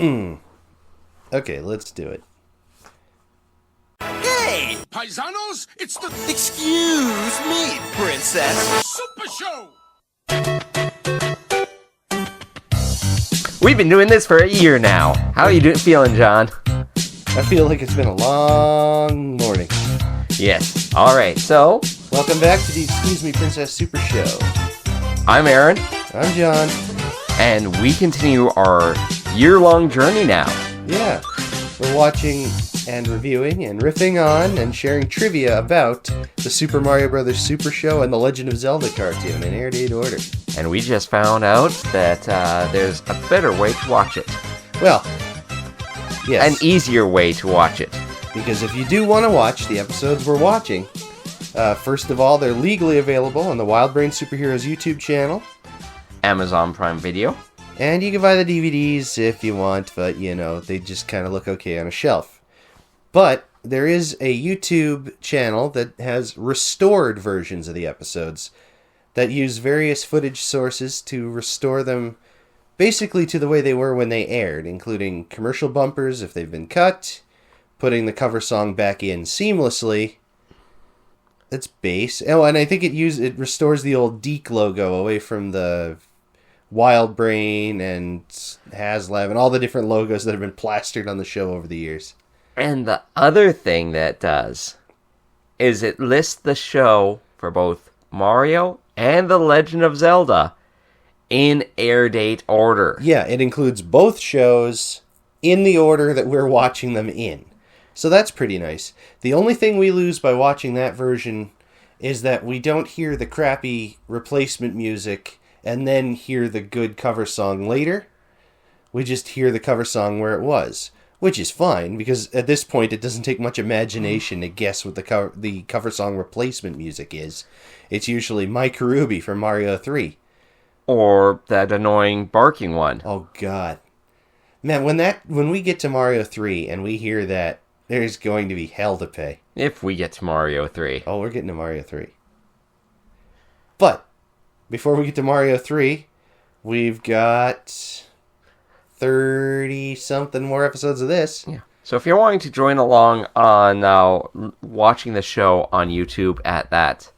Okay, let's do it. Hey! Paisanos, it's the Excuse me, princess. Super Show! We've been doing this for a year now. How are you feeling, John? I feel like it's been a long morning. Yes. All right. So, Welcome back to the Excuse Me Princess Super Show. I'm Aaron, I'm John. and we continue our year-long journey now. Yeah, we're watching and reviewing and riffing on and sharing trivia about the Super Mario Bros. Super Show and the Legend of Zelda cartoon in air date order. And we just found out that there's a better way to watch it. Well, yes. An easier way to watch it. Because if you do want to watch the episodes we're watching, first of all, they're legally available on the Wild Brain Superheroes YouTube channel. Amazon Prime Video. And you can buy the DVDs if you want, but, you know, they just kind of look okay on a shelf. But there is a YouTube channel that has restored versions of the episodes that use various footage sources to restore them basically to the way they were when they aired, including commercial bumpers if they've been cut, putting the cover song back in seamlessly. That's bass. Oh, and I think it restores the old Deke logo away from the Wild Brain and HasLab and all the different logos that have been plastered on the show over the years. And the other thing that does is it lists the show for both Mario and The Legend of Zelda in air date order. Yeah, it includes both shows in the order that we're watching them in. So that's pretty nice. The only thing we lose by watching that version is that we don't hear the crappy replacement music and then hear the good cover song later. We just hear the cover song where it was, which is fine, because at this point it doesn't take much imagination to guess what the cover song replacement music is. It's usually My Karubi from Mario 3. Or that annoying barking one. Oh, God. Man, when we get to Mario 3 and we hear that, there's going to be hell to pay. If we get to Mario 3. Oh, we're getting to Mario 3. But, before we get to Mario 3, we've got 30-something more episodes of this. Yeah. So if you're wanting to join along on watching the show on YouTube at that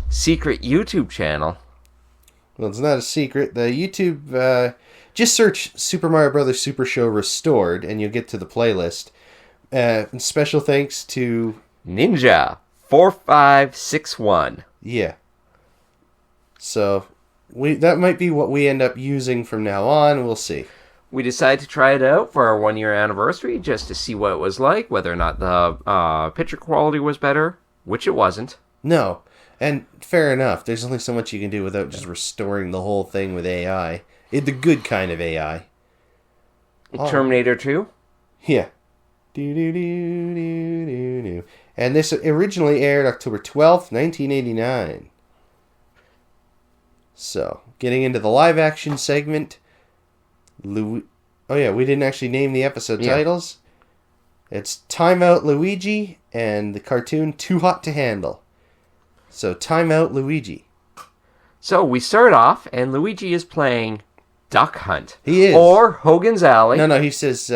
secret YouTube channel. Well, it's not a secret. The YouTube, just search Super Mario Bros. Super Show Restored, and you'll get to the playlist. And special thanks to Ninja4561. Yeah. So, that might be what we end up using from now on. We'll see. We decided to try it out for our 1-year anniversary just to see what it was like, whether or not the picture quality was better, which it wasn't. No. And fair enough. There's only so much you can do without just restoring the whole thing with AI. The good kind of AI. Terminator 2? Yeah. Do-do-do-do-do-do. And this originally aired October 12th, 1989. So, getting into the live-action segment. Oh yeah, we didn't actually name the episode titles. It's Time Out Luigi and the cartoon Too Hot to Handle. So, Time Out Luigi. So, we start off, and Luigi is playing Duck Hunt. He is. Or Hogan's Alley. No, he says,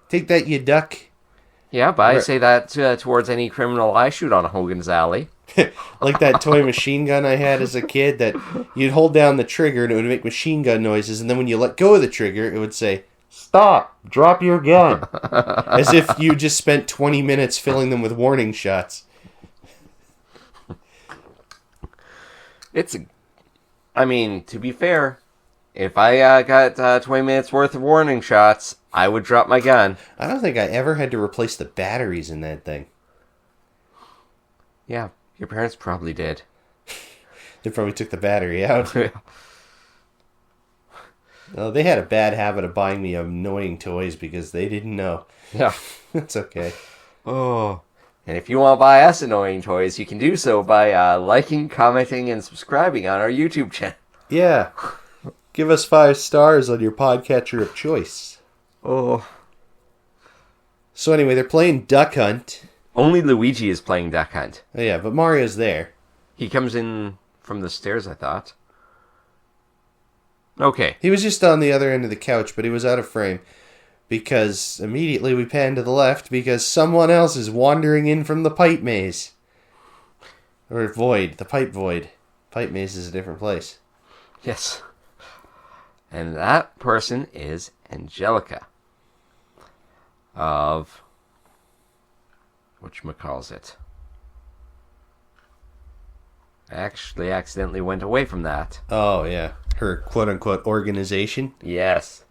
take that, you duck. Yeah, but I say that towards any criminal I shoot on Hogan's Alley. Like that toy machine gun I had as a kid that you'd hold down the trigger and it would make machine gun noises, and then when you let go of the trigger, it would say, "Stop! Drop your gun!" As if you just spent 20 minutes filling them with warning shots. To be fair, if I got 20 minutes worth of warning shots, I would drop my gun. I don't think I ever had to replace the batteries in that thing. Yeah, your parents probably did. They probably took the battery out. Well, they had a bad habit of buying me annoying toys because they didn't know. Yeah. It's okay. Oh. And if you want to buy us annoying toys, you can do so by liking, commenting, and subscribing on our YouTube channel. Yeah. Give us 5 stars on your podcatcher of choice. Oh. So anyway, they're playing Duck Hunt. Only Luigi is playing Duck Hunt. Oh, yeah, but Mario's there. He comes in from the stairs, I thought. Okay. He was just on the other end of the couch, but he was out of frame. because immediately we pan to the left because someone else is wandering in from the pipe maze. Or void, the pipe void. Pipe maze is a different place. Yes. And that person is Angelica. Of... whatchamacallit. I actually accidentally went away from that. Oh, yeah. Her quote-unquote organization. Yes.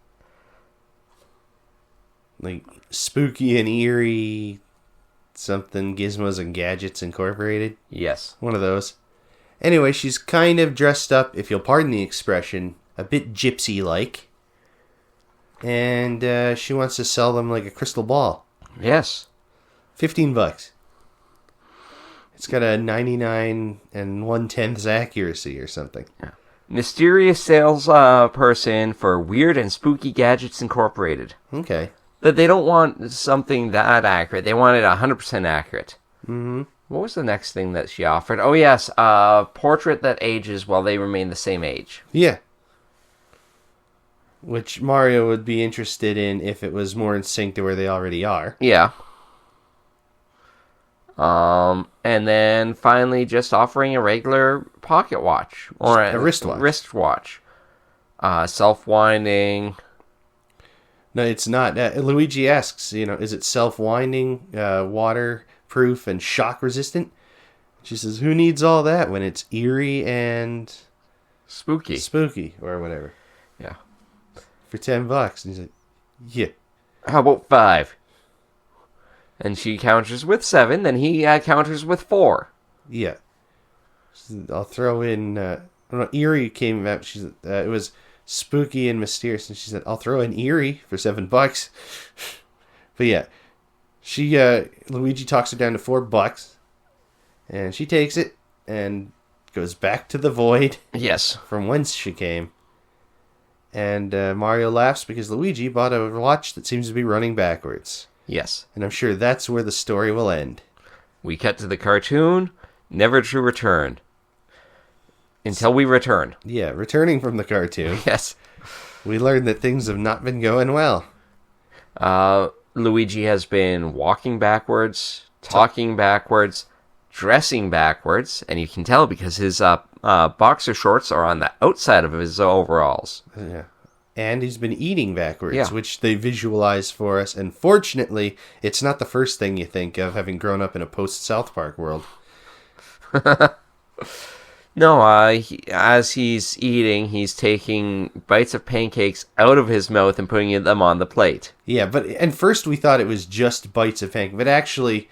Like, Spooky and Eerie... something, Gizmos and Gadgets Incorporated. Yes. One of those. Anyway, she's kind of dressed up, if you'll pardon the expression, a bit gypsy-like. And she wants to sell them like a crystal ball. Yes. $15. It's got a 99 and 1/10 accuracy or something. Yeah. Mysterious sales person for Weird and Spooky Gadgets Incorporated. Okay. But they don't want something that accurate. They want it 100% accurate. Mm-hmm. What was the next thing that she offered? Oh, yes. Portrait that ages while they remain the same age. Yeah. Which Mario would be interested in if it was more in sync to where they already are. Yeah. And then finally just offering a regular pocket watch. Or a wristwatch. Wristwatch. Self-winding. No, it's not. Luigi asks, is it self-winding, waterproof, and shock-resistant? She says, who needs all that when it's eerie and... Spooky, or whatever. Yeah. For $10. And he's like, yeah. How about 5? And she counters with 7, then he counters with 4. Yeah. I'll throw in... I don't know, eerie came out. She said, it was... spooky and mysterious, and she said, I'll throw in eerie for $7. But yeah, Luigi talks her down to $4, and she takes it and goes back to the void. Yes. From whence she came. And Mario laughs because Luigi bought a watch that seems to be running backwards. Yes. And I'm sure that's where the story will end. We cut to the cartoon, never to return. Until we return. Yeah, returning from the cartoon. Yes. We learned that things have not been going well. Luigi has been walking backwards, talking backwards, dressing backwards, and you can tell because his boxer shorts are on the outside of his overalls. Yeah. And he's been eating backwards, yeah. Which they visualize for us. And fortunately, it's not the first thing you think of having grown up in a post-South Park world. No, as he's eating, he's taking bites of pancakes out of his mouth and putting them on the plate. Yeah, and first we thought it was just bites of pancake, but actually,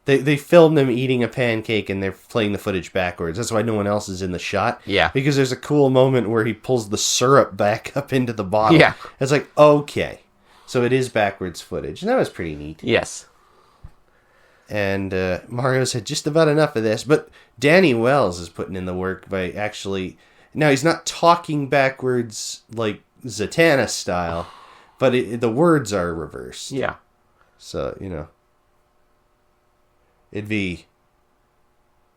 they filmed him eating a pancake and they're playing the footage backwards. That's why no one else is in the shot. Yeah. Because there's a cool moment where he pulls the syrup back up into the bottle. Yeah. It's like, okay. So it is backwards footage, and that was pretty neat. Yes. And Mario's had just about enough of this, but Danny Wells is putting in the work by actually... Now, he's not talking backwards like Zatanna style, but the words are reversed. Yeah. So, it'd be...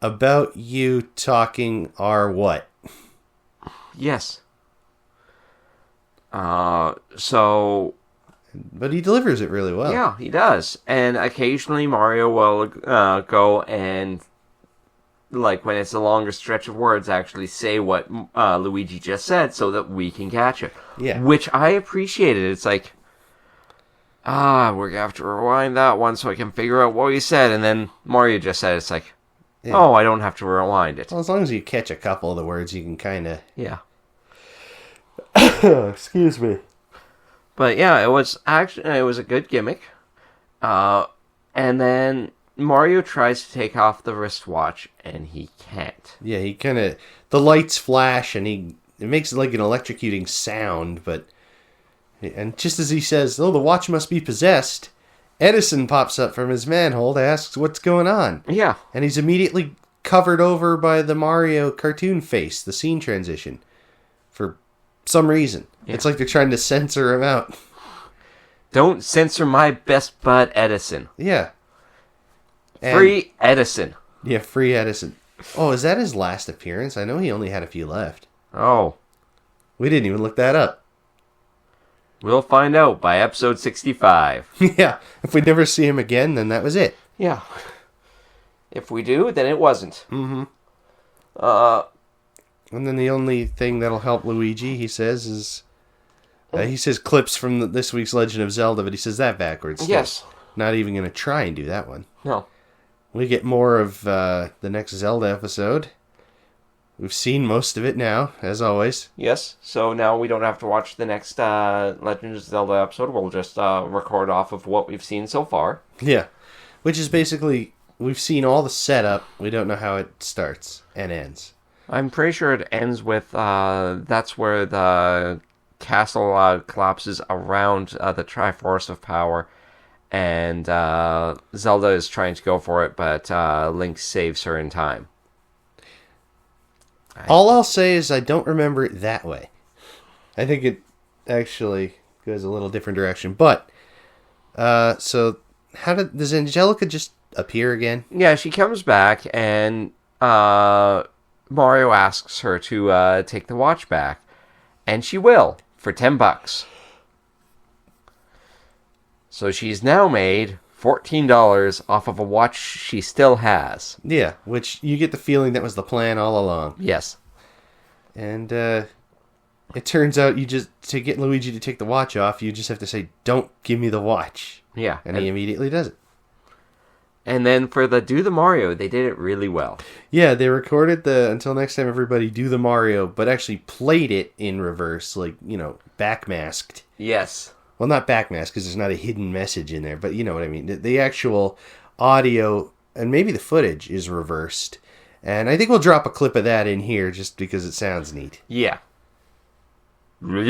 About you talking are what? Yes. So... But he delivers it really well. Yeah, he does. And occasionally Mario will go and, like, when it's a longer stretch of words, actually say what Luigi just said so that we can catch it. Yeah. Which I appreciated. It's like, we're going to have to rewind that one so I can figure out what he said. And then Mario just said, it's like, oh, I don't have to rewind it. Well, as long as you catch a couple of the words, you can kind of... Yeah. Excuse me. But yeah, it was a good gimmick. And then Mario tries to take off the wristwatch, and he can't. Yeah, he kind of... The lights flash, and it makes like an electrocuting sound, but... And just as he says, oh, the watch must be possessed, Edison pops up from his manhole, asks what's going on. Yeah. And he's immediately covered over by the Mario cartoon face, the scene transition, for some reason. Yeah. It's like they're trying to censor him out. Don't censor my best bud, Edison. Yeah. Free Edison. Yeah, free Edison. Oh, is that his last appearance? I know he only had a few left. Oh. We didn't even look that up. We'll find out by episode 65. Yeah, if we never see him again, then that was it. Yeah. If we do, then it wasn't. And then the only thing that'll help Luigi, he says, is... he says clips from this week's Legend of Zelda, but he says that backwards. Yes. Not even going to try and do that one. No. We get more of the next Zelda episode. We've seen most of it now, as always. Yes, so now we don't have to watch the next Legend of Zelda episode. We'll just record off of what we've seen so far. Yeah. Which is basically, we've seen all the setup. We don't know how it starts and ends. I'm pretty sure it ends with, that's where the castle collapses around the Triforce of Power. And Zelda is trying to go for it, but Link saves her in time. All I'll say is I don't remember it that way. I think it actually goes a little different direction. But, so, does Angelica just appear again? Yeah, she comes back, and Mario asks her to take the watch back. And she will, for $10. So she's now made $14 off of a watch she still has. Yeah, which you get the feeling that was the plan all along. Yes. And it turns out to get Luigi to take the watch off, you just have to say, "Don't give me the watch." Yeah. And he immediately does it. And then for the Do the Mario, they did it really well. Yeah, they recorded the Until Next Time Everybody Do the Mario, but actually played it in reverse, like, backmasked. Yes. Well, not backmasked, because there's not a hidden message in there, but you know what I mean. The actual audio, and maybe the footage, is reversed. And I think we'll drop a clip of that in here, just because it sounds neat. Yeah. No,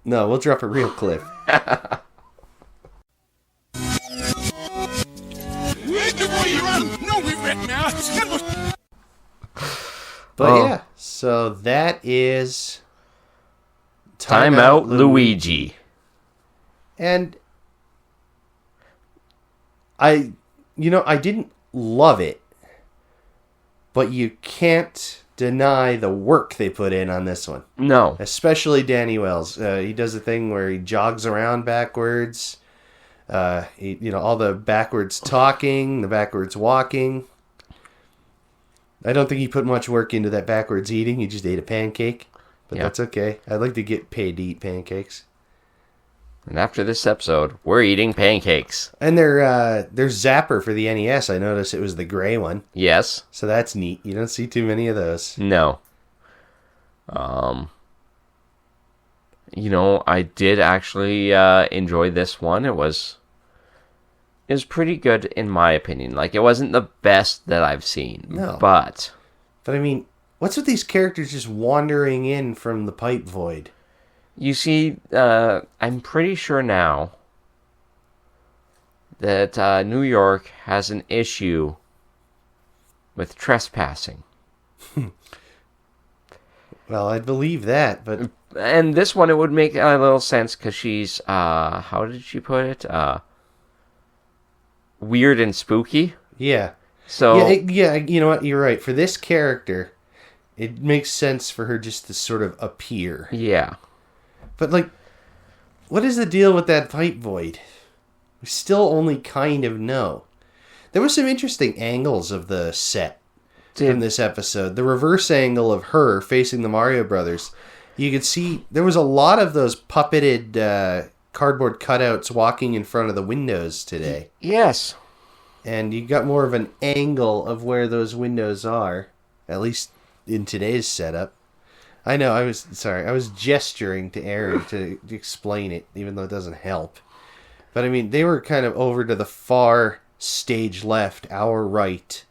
No, we'll drop a real clip. But yeah, so that is... Time Out Luigi. And I didn't love it, but you can't deny the work they put in on this one. No. Especially Danny Wells. He does a thing where he jogs around backwards. All the backwards talking, the backwards walking. I don't think he put much work into that backwards eating. He just ate a pancake. But that's okay. I'd like to get paid to eat pancakes. And after this episode, we're eating pancakes. And their Zapper for the NES, I noticed it was the gray one. Yes. So that's neat. You don't see too many of those. No. I did actually enjoy this one. It was pretty good in my opinion. Like, it wasn't the best that I've seen. No. But I mean, what's with these characters just wandering in from the pipe void? you see, I'm pretty sure now that New York has an issue with trespassing. Well, I'd believe that, but... And this one, it would make a little sense, because she's, how did she put it? Weird and spooky. Yeah. So... Yeah, you know what? You're right. For this character, it makes sense for her just to sort of appear. Yeah. But, like, what is the deal with that pipe void? We still only kind of know. There were some interesting angles of the set from this episode. The reverse angle of her facing the Mario Brothers. You could see there was a lot of those puppeted cardboard cutouts walking in front of the windows today. Yes. And you got more of an angle of where those windows are, at least in today's setup. I know, I was gesturing to Aaron to explain it, even though it doesn't help. But I mean, they were kind of over to the far stage left, our right,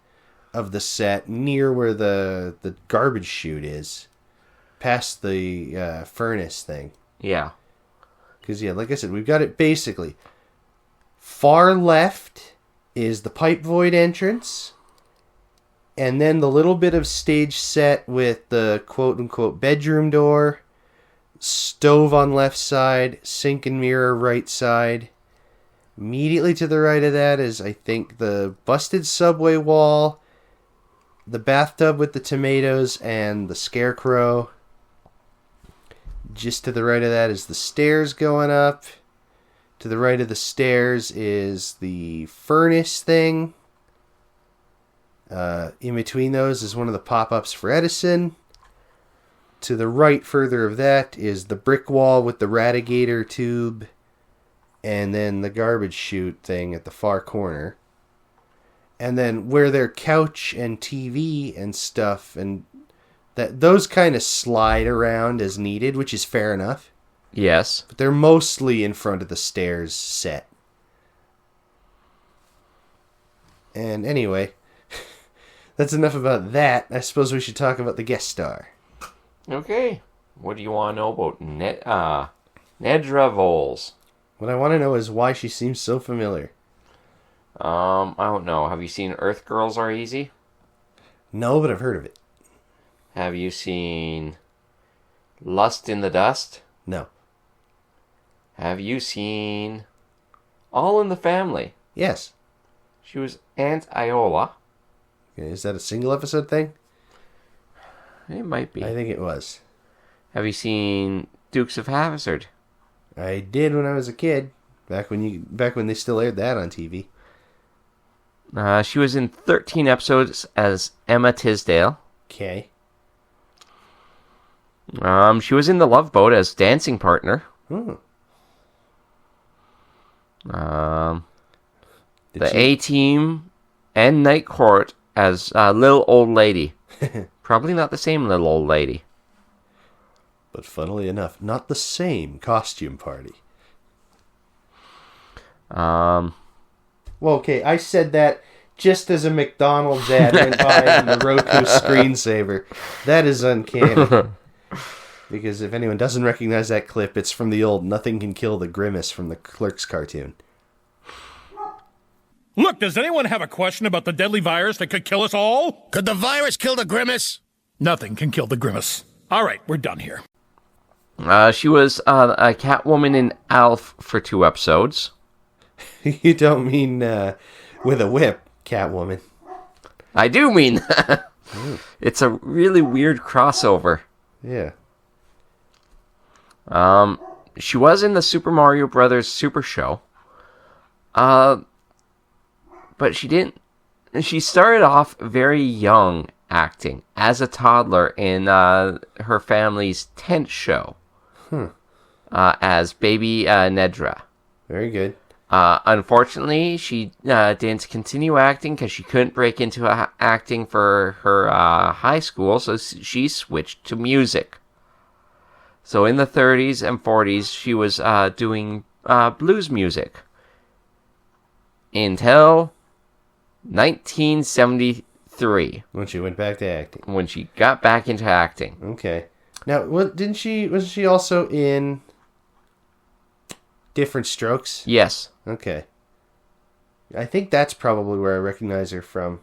of the set, near where the garbage chute is, past the furnace thing. Yeah. Because, yeah, like I said, we've got it basically. Far left is the pipe void entrance, and then the little bit of stage set with the quote-unquote bedroom door, stove on left side, sink and mirror right side. Immediately to the right of that is, I think, the busted subway wall, the bathtub with the tomatoes, and the scarecrow. Just to the right of that is the stairs going up. To the right of the stairs is the furnace thing. In between those is one of the pop-ups for Edison. To the right further of that is the brick wall with the radiator tube. And then the garbage chute thing at the far corner. And then where their couch and TV and stuff, and those kind of slide around as needed, which is fair enough. Yes. But they're mostly in front of the stairs set. And anyway, that's enough about that. I suppose we should talk about the guest star. Okay. What do you want to know about Nedra Volz? What I want to know is why she seems so familiar. I don't know. Have you seen Earth Girls Are Easy? No, but I've heard of it. Have you seen Lust in the Dust? No. Have you seen All in the Family? Yes. She was Aunt Iola. Okay, is that a single episode thing? It might be. I think it was. Have you seen Dukes of Hazzard? I did when I was a kid. Back when they still aired that on TV. She was in 13 episodes as Emma Tisdale. Okay. She was in The Love Boat as dancing partner. Hmm. The A-Team and Night Court as Little Old Lady. Probably not the same Little Old Lady. But funnily enough, not the same costume party. Well, okay, I said that just as a McDonald's ad went by in the Roku screensaver. That is uncanny. Because if anyone doesn't recognize that clip, it's from the old Nothing Can Kill the Grimace from the Clerks cartoon. Look, does anyone have a question about the deadly virus that could kill us all? Could the virus kill the grimace? Nothing can kill the grimace. All right, we're done here. She was a Catwoman in Alf for 2 episodes. You don't mean with a whip, Catwoman. I do mean that. It's a really weird crossover. Yeah. She was in the Super Mario Brothers Super Show. But she didn't. She started off very young acting as a toddler in her family's tent show. As baby Nedra. Very good. Unfortunately, she didn't continue acting because she couldn't break into acting for her high school, so she switched to music. So in the 30s and 40s, she was doing blues music. Until 1973. When she went back to acting. When she got back into acting. Okay. Now, wasn't she also in Different Strokes? Yes. Okay. I think that's probably where I recognize her from.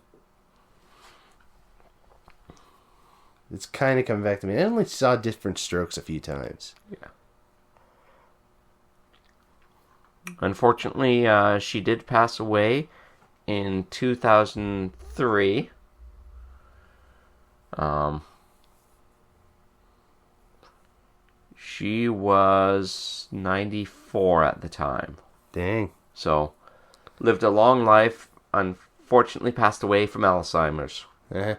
It's kind of coming back to me. I only saw Different Strokes a few times. Yeah. Unfortunately, she did pass away in 2003. She was 94 at the time. Dang. So, lived a long life. Unfortunately, passed away from Alzheimer's. Uh-huh.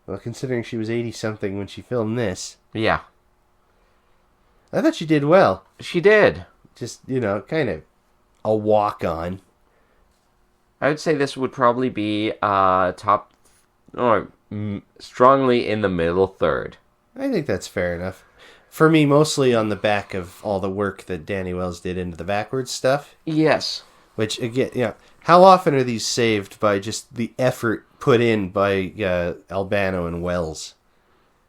Well, considering she was 80-something when she filmed this. Yeah. I thought she did well. She did. Just, kind of a walk-on. I would say this would probably be top, or strongly in the middle third. I think that's fair enough. For me, mostly on the back of all the work that Danny Wells did into the backwards stuff. Yes. Which, again, how often are these saved by just the effort put in by Albano and Wells?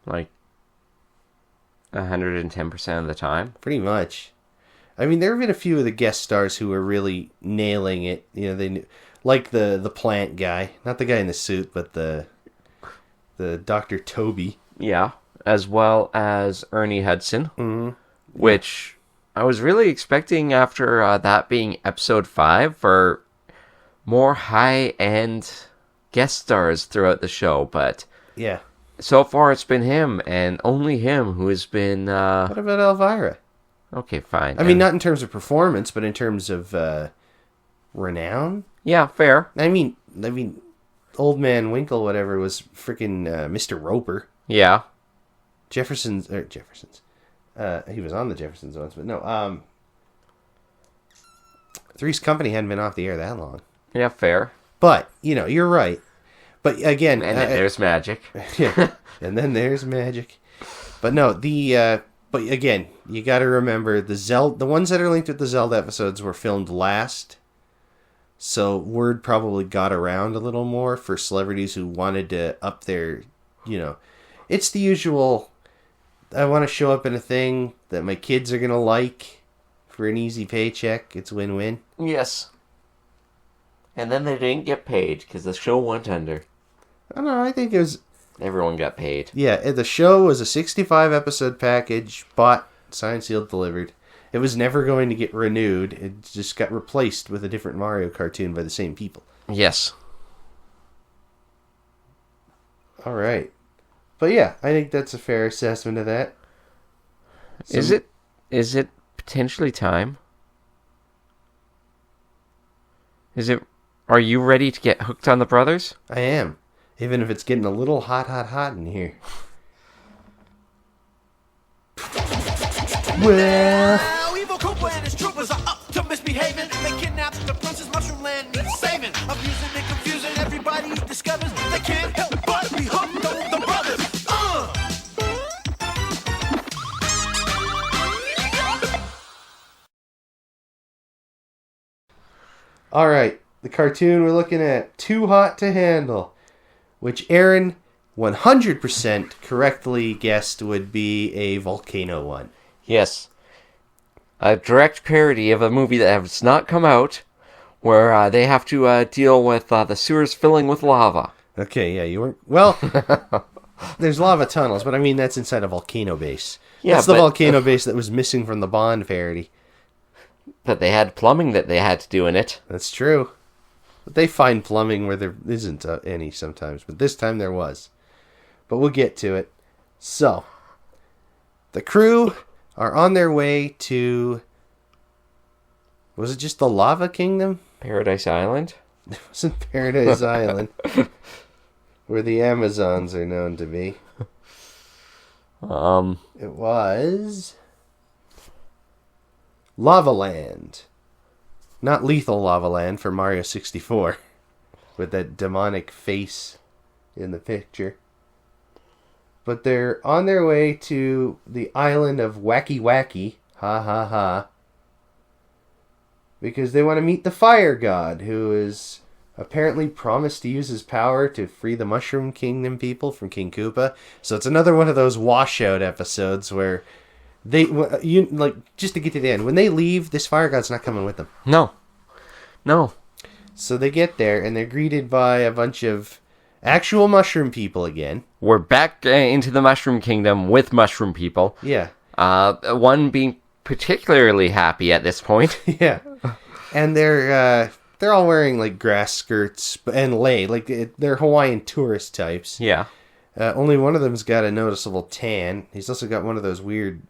Like 110% of the time. Pretty much. I mean, there have been a few of the guest stars who are really nailing it. They like the plant guy, not the guy in the suit, but the Dr. Toby. Yeah, as well as Ernie Hudson, Mm-hmm. which I was really expecting after that being episode 5 for more high-end guest stars throughout the show, but Yeah. So far, it's been him, and only him, who has been... What about Elvira? Okay, fine. I mean, not in terms of performance, but in terms of renown. Yeah, fair. I mean, Old Man Winkle, whatever, was freaking Mr. Roper. Yeah. Jefferson's. He was on the Jeffersons once, but no. Three's Company hadn't been off the air that long. Yeah, fair. But, you're right. But again... And then there's magic. Yeah, and then there's magic. But no, but again, you got to remember, the ones that are linked with the Zelda episodes were filmed last. So word probably got around a little more for celebrities who wanted to up their, It's the usual, I want to show up in a thing that my kids are going to like for an easy paycheck. It's win-win. Yes. And then they didn't get paid because the show went under. I don't know, I think it was... Everyone got paid. Yeah, the show was a 65-episode package, bought, signed, sealed, delivered. It was never going to get renewed. It just got replaced with a different Mario cartoon by the same people. Yes. All right. But yeah, I think that's a fair assessment of that. Is it potentially time? Are you ready to get hooked on the brothers? I am. Even if it's getting a little hot in here. Well, evil Koopa and his troopers are up to misbehaving. They kidnapped the Princess Mushroom Land, needs saving. Abusing and confusing, everybody discovers they can't help but be hooked on the brothers. all right. The cartoon we're looking at, Too Hot to Handle, which Aaron 100% correctly guessed would be a volcano one. Yes. A direct parody of a movie that has not come out, where they have to deal with the sewers filling with lava. Okay, yeah, you weren't... Well, there's lava tunnels, but I mean, that's inside a volcano base. Yeah, that's the volcano base that was missing from the Bond parody. But they had plumbing that they had to do in it. That's true. But they find plumbing where there isn't any sometimes, but this time there was. But we'll get to it. So, the crew are on their way to... Was it just the Lava Kingdom? Paradise Island? It wasn't Paradise Island. Where the Amazons are known to be. It was... Lava Land. Not Lethal Lava Land for Mario 64. With that demonic face in the picture. But they're on their way to the island of Wacky Wacky. Ha ha ha. Because they want to meet the fire god, who is apparently promised to use his power to free the Mushroom Kingdom people from King Koopa. So it's another one of those washout episodes where just to get to the end, when they leave, this fire god's not coming with them. No. So they get there, and they're greeted by a bunch of actual mushroom people again. We're back into the Mushroom Kingdom with mushroom people. Yeah. One being particularly happy at this point. Yeah. And they're all wearing, like, grass skirts and lei. Like, they're Hawaiian tourist types. Yeah. Only one of them's got a noticeable tan. He's also got one of those weird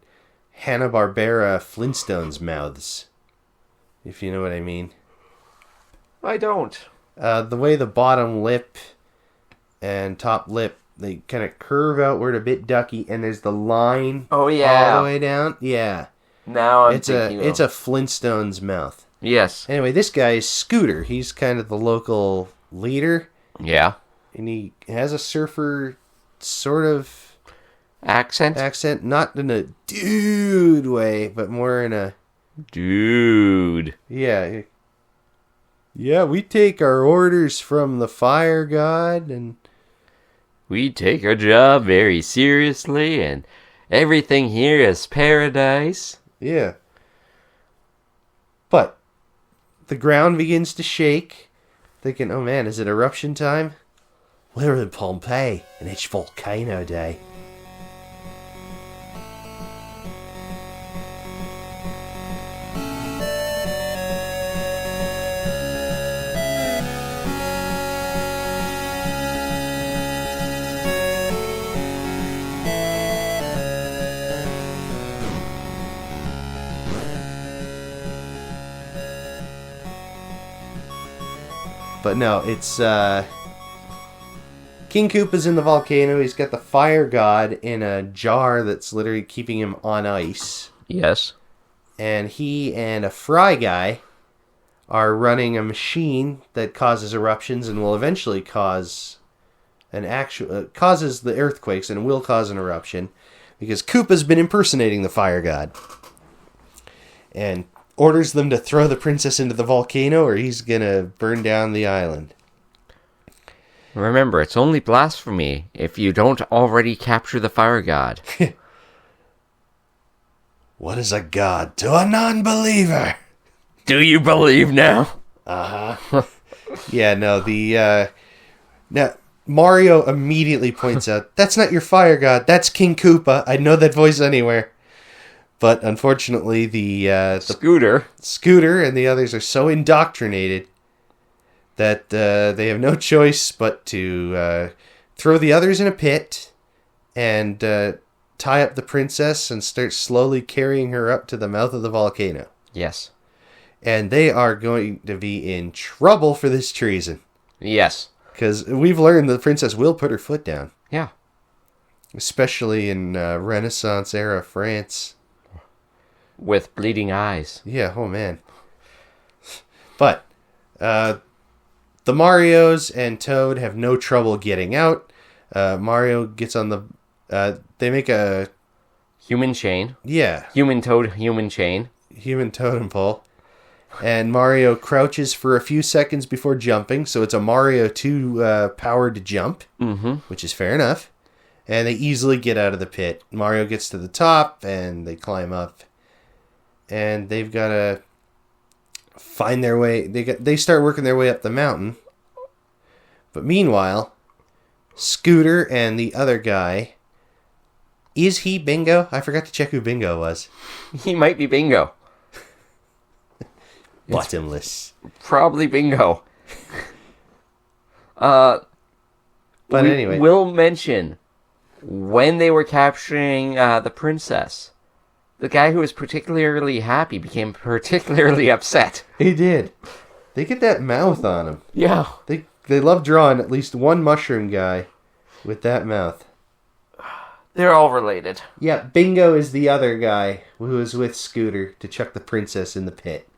Hanna-Barbera Flintstones mouths. If you know what I mean. I don't. The way the bottom lip and top lip, they kind of curve outward a bit ducky, and there's the line all the way down. Yeah. Now I'm it's a Flintstones mouth. Yes. Anyway, this guy is Scooter. He's kind of the local leader. Yeah. And he has a surfer sort of accent, not in a dude way, but more in a dude. Yeah. Yeah, we take our orders from the fire god, and we take our job very seriously, and everything here is paradise. Yeah. But the ground begins to shake, thinking, oh man, is it eruption time? We're in Pompeii, and it's volcano day. But no, it's King Koopa's in the volcano. He's got the fire god in a jar that's literally keeping him on ice. Yes. And he and a fry guy are running a machine that causes eruptions and will eventually cause causes the earthquakes and will cause an eruption because Koopa's been impersonating the fire god and orders them to throw the princess into the volcano or he's gonna burn down the island. Remember, it's only blasphemy if you don't already capture the fire god. What is a god to a non-believer? Do you believe now? Yeah, no, now Mario immediately points out, that's not your fire god, that's King Koopa. I'd know that voice anywhere. But unfortunately, the Scooter and the others are so indoctrinated that they have no choice but to throw the others in a pit and tie up the princess and start slowly carrying her up to the mouth of the volcano. Yes. And they are going to be in trouble for this treason. Yes. Because we've learned the princess will put her foot down. Yeah. Especially in Renaissance era France. With bleeding eyes. Yeah, oh man. But the Marios and Toad have no trouble getting out. Mario gets on the... they make a... Human chain. Yeah. Human Toad, human chain. Human totem pole. And Mario crouches for a few seconds before jumping, so it's a Mario 2 powered jump, which is fair enough. And they easily get out of the pit. Mario gets to the top, and they climb up. And they've got to find their way. They start working their way up the mountain. But meanwhile, Scooter and the other guy... Is he Bingo? I forgot to check who Bingo was. He might be Bingo. Bottomless. Probably Bingo. But anyway. We'll mention, when they were capturing the princess, the guy who was particularly happy became particularly upset. He did. They get that mouth on him. Yeah. They love drawing at least one mushroom guy with that mouth. They're all related. Yeah, Bingo is the other guy who was with Scooter to chuck the princess in the pit.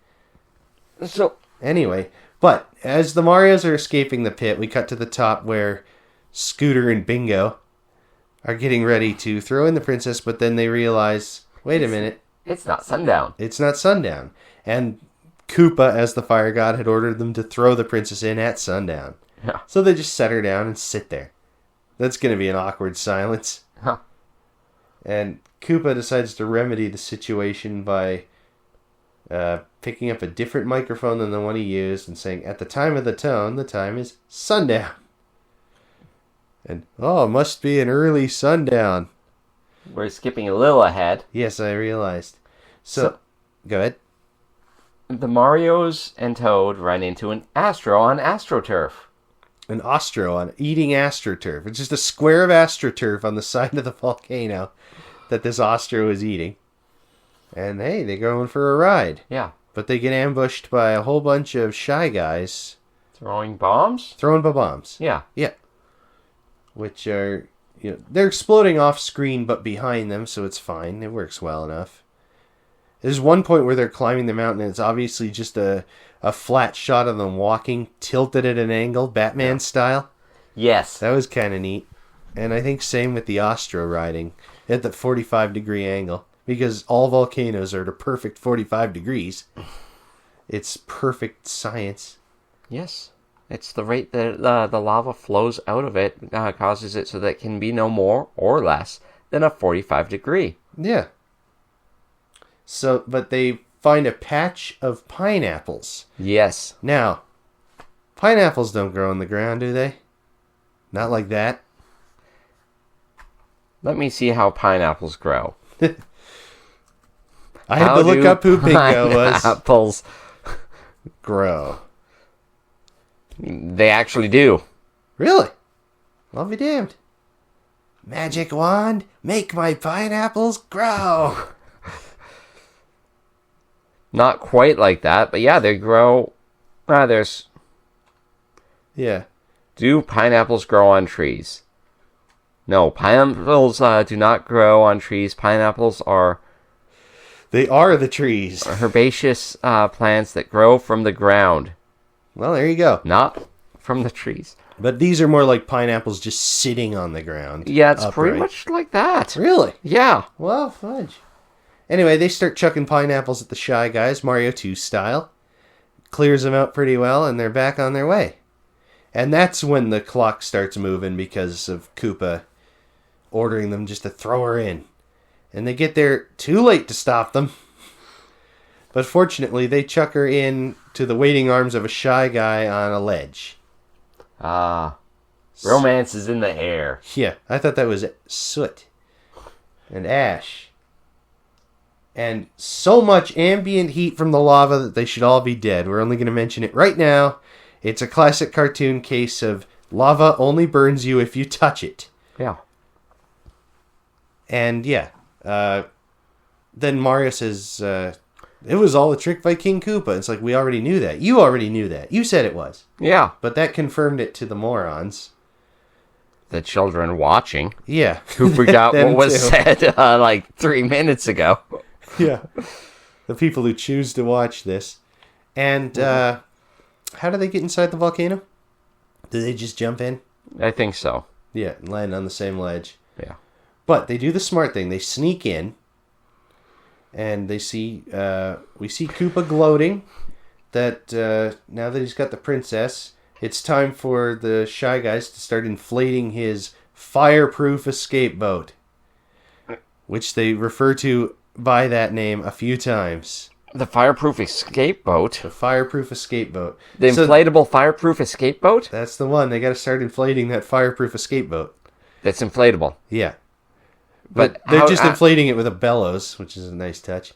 So, anyway, but as the Marios are escaping the pit, we cut to the top where Scooter and Bingo are getting ready to throw in the princess, but then they realize, wait a minute. It's not sundown. It's not sundown. And Koopa, as the fire god, had ordered them to throw the princess in at sundown. Yeah. So they just set her down and sit there. That's going to be an awkward silence. Huh. And Koopa decides to remedy the situation by picking up a different microphone than the one he used and saying, at the time of the tone, the time is sundown. And, it must be an early sundown. We're skipping a little ahead. Yes, I realized. So go ahead. The Marios and Toad run into an Astro on AstroTurf. An Ostro on eating AstroTurf. It's just a square of AstroTurf on the side of the volcano that this Ostro is eating. And hey, they're going for a ride. Yeah. But they get ambushed by a whole bunch of shy guys. Throwing bombs? Throwing bombs. Yeah. Yeah. Which are, they're exploding off screen but behind them, so it's fine. It works well enough. There's one point where they're climbing the mountain and it's obviously just a flat shot of them walking, tilted at an angle, Batman style. Yes. That was kind of neat. And I think same with the Ostro riding at the 45-degree angle. Because all volcanoes are at a perfect 45 degrees. It's perfect science. Yes. It's the rate that the lava flows out of it causes it so that it can be no more or less than a 45 degree. Yeah. So, but they find a patch of pineapples. Yes. Now, pineapples don't grow in the ground, do they? Not like that. Let me see how pineapples grow. I had to look up who Bingo was. Pineapples grow. They actually do. Really? I'll be damned. Magic wand, make my pineapples grow. Not quite like that, but yeah, they grow. There's Yeah. Do pineapples grow on trees? No, pineapples do not grow on trees. Pineapples are They are the trees. herbaceous plants that grow from the ground, Well, there you go. not from the trees. But these are more like pineapples just sitting on the ground. Yeah, it's upright. pretty much like that. Really? Yeah. Well, fudge. Anyway, they start chucking pineapples at the Shy Guys, Mario 2 style. Clears them out pretty well, and they're back on their way. And that's when the clock starts moving because of Koopa ordering them just to throw her in. And they get there too late to stop them. But fortunately, they chuck her in to the waiting arms of a Shy Guy on a ledge. Romance is in the air. Yeah, I thought that was soot and ash. And so much ambient heat from the lava that they should all be dead. We're only going to mention it right now. It's a classic cartoon case of lava only burns you if you touch it. Yeah. And yeah, then Mario says, it was all a trick by King Koopa. It's like, we already knew that. You already knew that. You said it was. Yeah. But that confirmed it to the morons. The children watching Yeah. who forgot Them what was too. said like 3 minutes ago. Yeah. The people who choose to watch this. And how do they get inside the volcano? Do they just jump in? I think so. Yeah, and land on the same ledge. Yeah. But they do the smart thing. They sneak in. And they see, we see Koopa gloating that now that he's got the princess, it's time for the Shy Guys to start inflating his fireproof escape boat. Which they refer to by that name a few times. The fireproof escape boat. The fireproof escape boat. The So inflatable fireproof escape boat? that's the one. They got to start inflating that fireproof escape boat. That's inflatable. Yeah. But they're how- just inflating it with a bellows, which is a nice touch.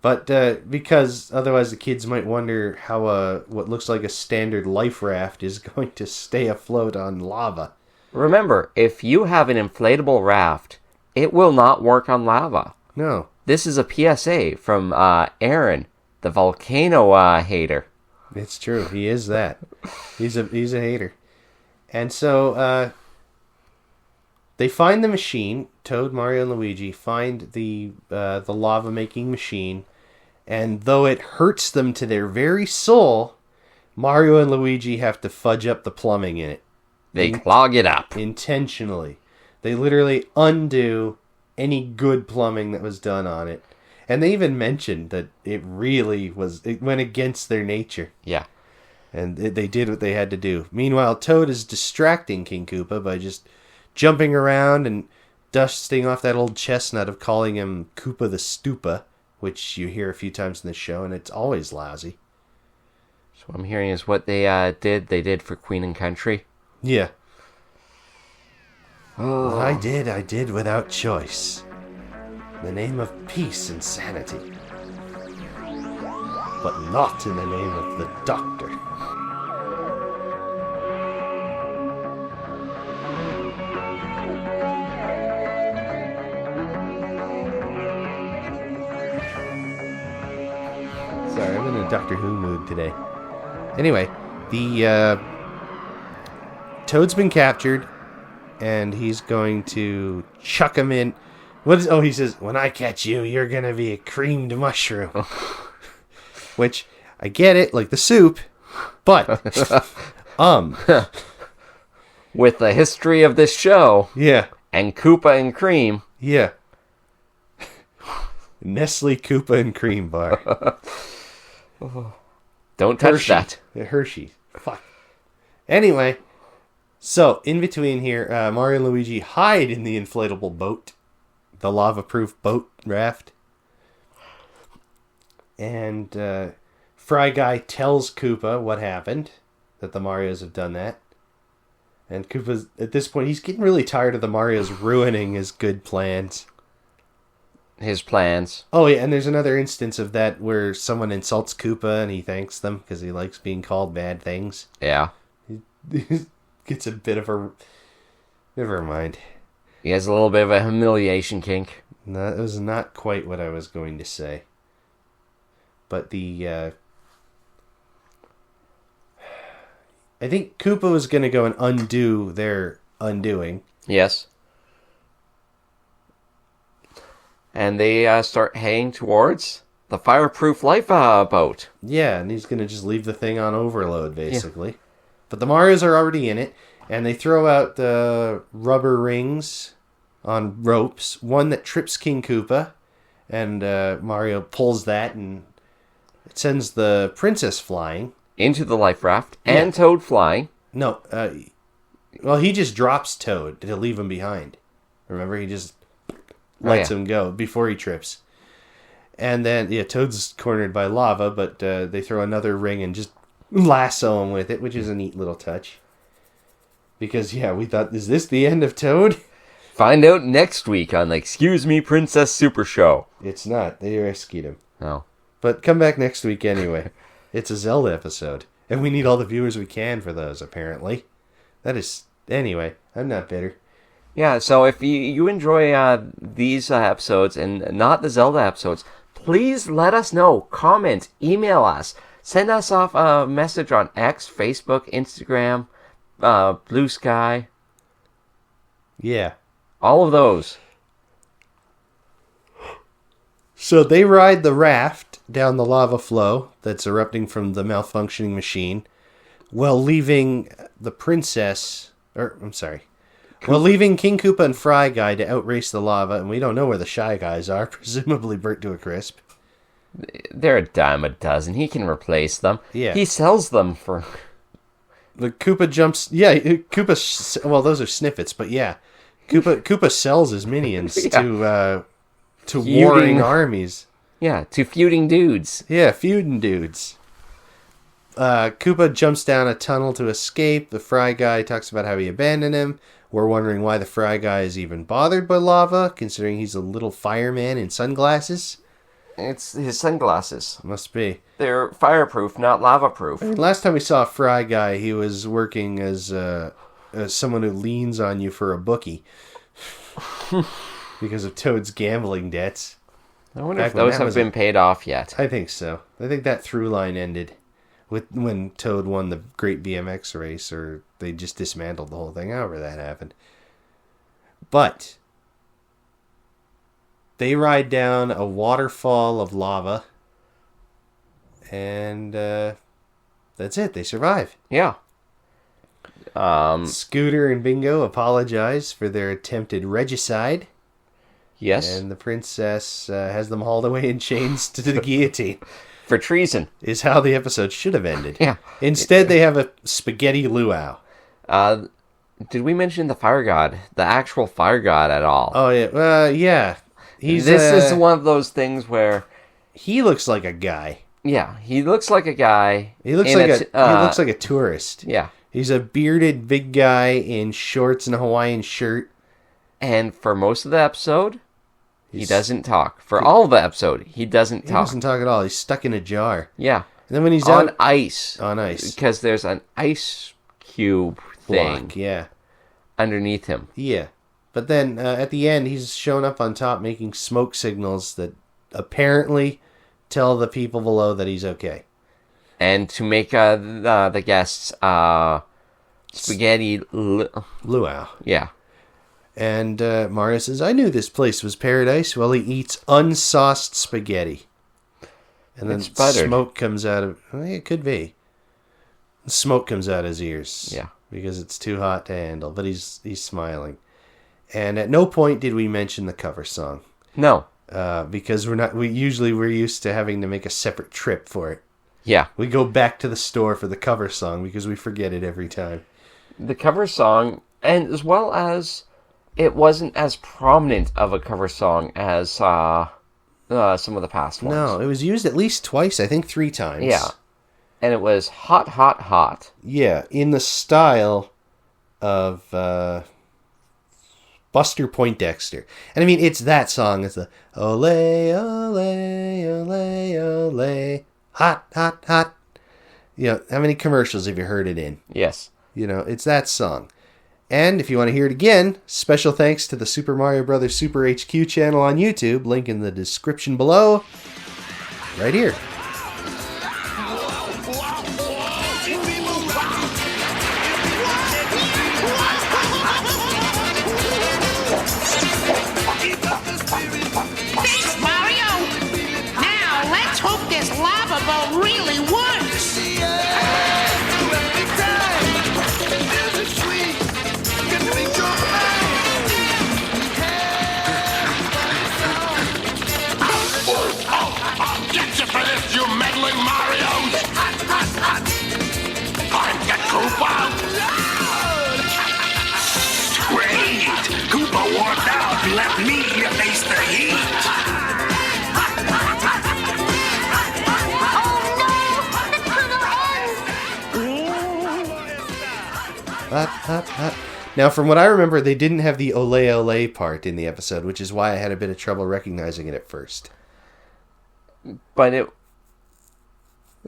But because otherwise the kids might wonder how what looks like a standard life raft is going to stay afloat on lava. Remember, if you have an inflatable raft, it will not work on lava. No. This is a PSA from Aaron, the volcano hater. It's true. He is that. He's a hater. And so they find the machine. Toad, Mario, and Luigi find the lava making machine, and though it hurts them to their very soul, Mario and Luigi have to fudge up the plumbing in it. They clog it up. Intentionally. They literally undo any good plumbing that was done on it. And they even mentioned that it went against their nature. Yeah. And they did what they had to do. Meanwhile, Toad is distracting King Koopa by just jumping around and dusting off that old chestnut of calling him Koopa the Stupa, which you hear a few times in the show, and it's always lousy. So what I'm hearing is what they did for Queen and Country. Yeah. Oh. What I did without choice. In the name of peace and sanity. But not in the name of the doctor. Sorry, I'm in a Doctor Who mood today. Anyway, the Toad's been captured, and he's going to chuck him in. He says, when I catch you, you're going to be a creamed mushroom. Which, I get it, like the soup, but, With the history of this show, yeah, and Koopa and Cream, yeah. Nestle Koopa and Cream Bar. don't touch that. Hershey. Fuck. Anyway, so in between here, Mario and Luigi hide in the inflatable boat, the lava-proof boat raft, and Fry Guy tells Koopa what happened, that the Marios have done that, and Koopa's at this point he's getting really tired of the Marios ruining his good plans. His plans. Oh, yeah, and there's another instance of that where someone insults Koopa and he thanks them because he likes being called bad things. Yeah. He gets a bit of a... Never mind. He has a little bit of a humiliation kink. No, that was not quite what I was going to say. But I think Koopa was going to go and undo their undoing. Yes. And they start heading towards the fireproof lifeboat. Yeah, and he's going to just leave the thing on overload, basically. Yeah. But the Marios are already in it, and they throw out the rubber rings on ropes. One that trips King Koopa, and Mario pulls that, and it sends the princess flying. Into the life raft, and Toad flying. No, well, he just drops Toad to leave him behind. Remember, he just lets him go before he trips. And then, Toad's cornered by lava, but they throw another ring and just lasso him with it, which is a neat little touch. Because, we thought, is this the end of Toad? Find out next week on the Excuse Me Princess Super Show. It's not. They rescued him. Oh. But come back next week anyway. It's a Zelda episode. And we need all the viewers we can for those, apparently. Anyway, I'm not bitter. Yeah, so if you enjoy these episodes and not the Zelda episodes, please let us know. Comment, email us. Send us off a message on X, Facebook, Instagram, Blue Sky. Yeah. All of those. So they ride the raft down the lava flow that's erupting from the malfunctioning machine while leaving the princess... Well, leaving King Koopa and Fry Guy to outrace the lava, and we don't know where the Shy Guys are, presumably burnt to a crisp. They're a dime a dozen. He can replace them. Yeah. He sells them for... The Koopa jumps... Yeah, Koopa... Well, those are snippets, but yeah. Koopa sells his minions to warring armies. Yeah, to feuding dudes. Yeah, feuding dudes. Koopa jumps down a tunnel to escape. The Fry Guy talks about how he abandoned him. We're wondering why the Fry Guy is even bothered by lava, considering he's a little fireman in sunglasses. It's his sunglasses. Must be. They're fireproof, not lava-proof. Last time we saw a Fry Guy, he was working as someone who leans on you for a bookie. Because of Toad's gambling debts. I wonder if those have been paid off yet. I think so. I think that through line ended with when Toad won the Great BMX race, or they just dismantled the whole thing, however that happened. But they ride down a waterfall of lava, and that's it. They survive. Yeah. Scooter and Bingo apologize for their attempted regicide. Yes. And the princess has them hauled away in chains to the guillotine. For treason. Is how the episode should have ended. Yeah. Instead, they have a spaghetti luau. Did we mention the fire god? The actual fire god at all? Oh, yeah. Yeah. This is one of those things where... He looks like a guy. Yeah, he looks like a guy. He looks like a tourist. Yeah. He's a bearded big guy in shorts and a Hawaiian shirt. And for most of the episode, he doesn't talk. For all of the episode, he doesn't talk. He doesn't talk at all. He's stuck in a jar. Yeah. And then when he's on out... ice. On ice. Because there's an ice cube thing. Block, yeah. Underneath him. Yeah. But then at the end, he's shown up on top making smoke signals that apparently tell the people below that he's okay. And to make the guests spaghetti luau. Yeah. And Mario says, I knew this place was paradise while he eats unsauced spaghetti. And then smoke comes out of... Well, it could be. Smoke comes out his ears. Yeah. Because it's too hot to handle. But he's smiling. And at no point did we mention the cover song. No. Because we're used to having to make a separate trip for it. Yeah. We go back to the store for the cover song because we forget it every time. The cover song, and as well as it wasn't as prominent of a cover song as some of the past ones. No, it was used at least twice, I think 3 times. Yeah. And it was Hot, Hot, Hot. Yeah, in the style of Buster Poindexter. And I mean, it's that song. It's the ole, ole, ole, ole, hot, hot, hot. You know, how many commercials have you heard it in? Yes. You know, it's that song. And if you want to hear it again, special thanks to the Super Mario Bros. Super HQ channel on YouTube. Link in the description below. Right here. this lava boat really works! Get you for this, you meddling Marios! I'm the Koopa! Great! Koopa walked out and left me to face the heat! Now, from what I remember, they didn't have the ole ole part in the episode, which is why I had a bit of trouble recognizing it at first. But it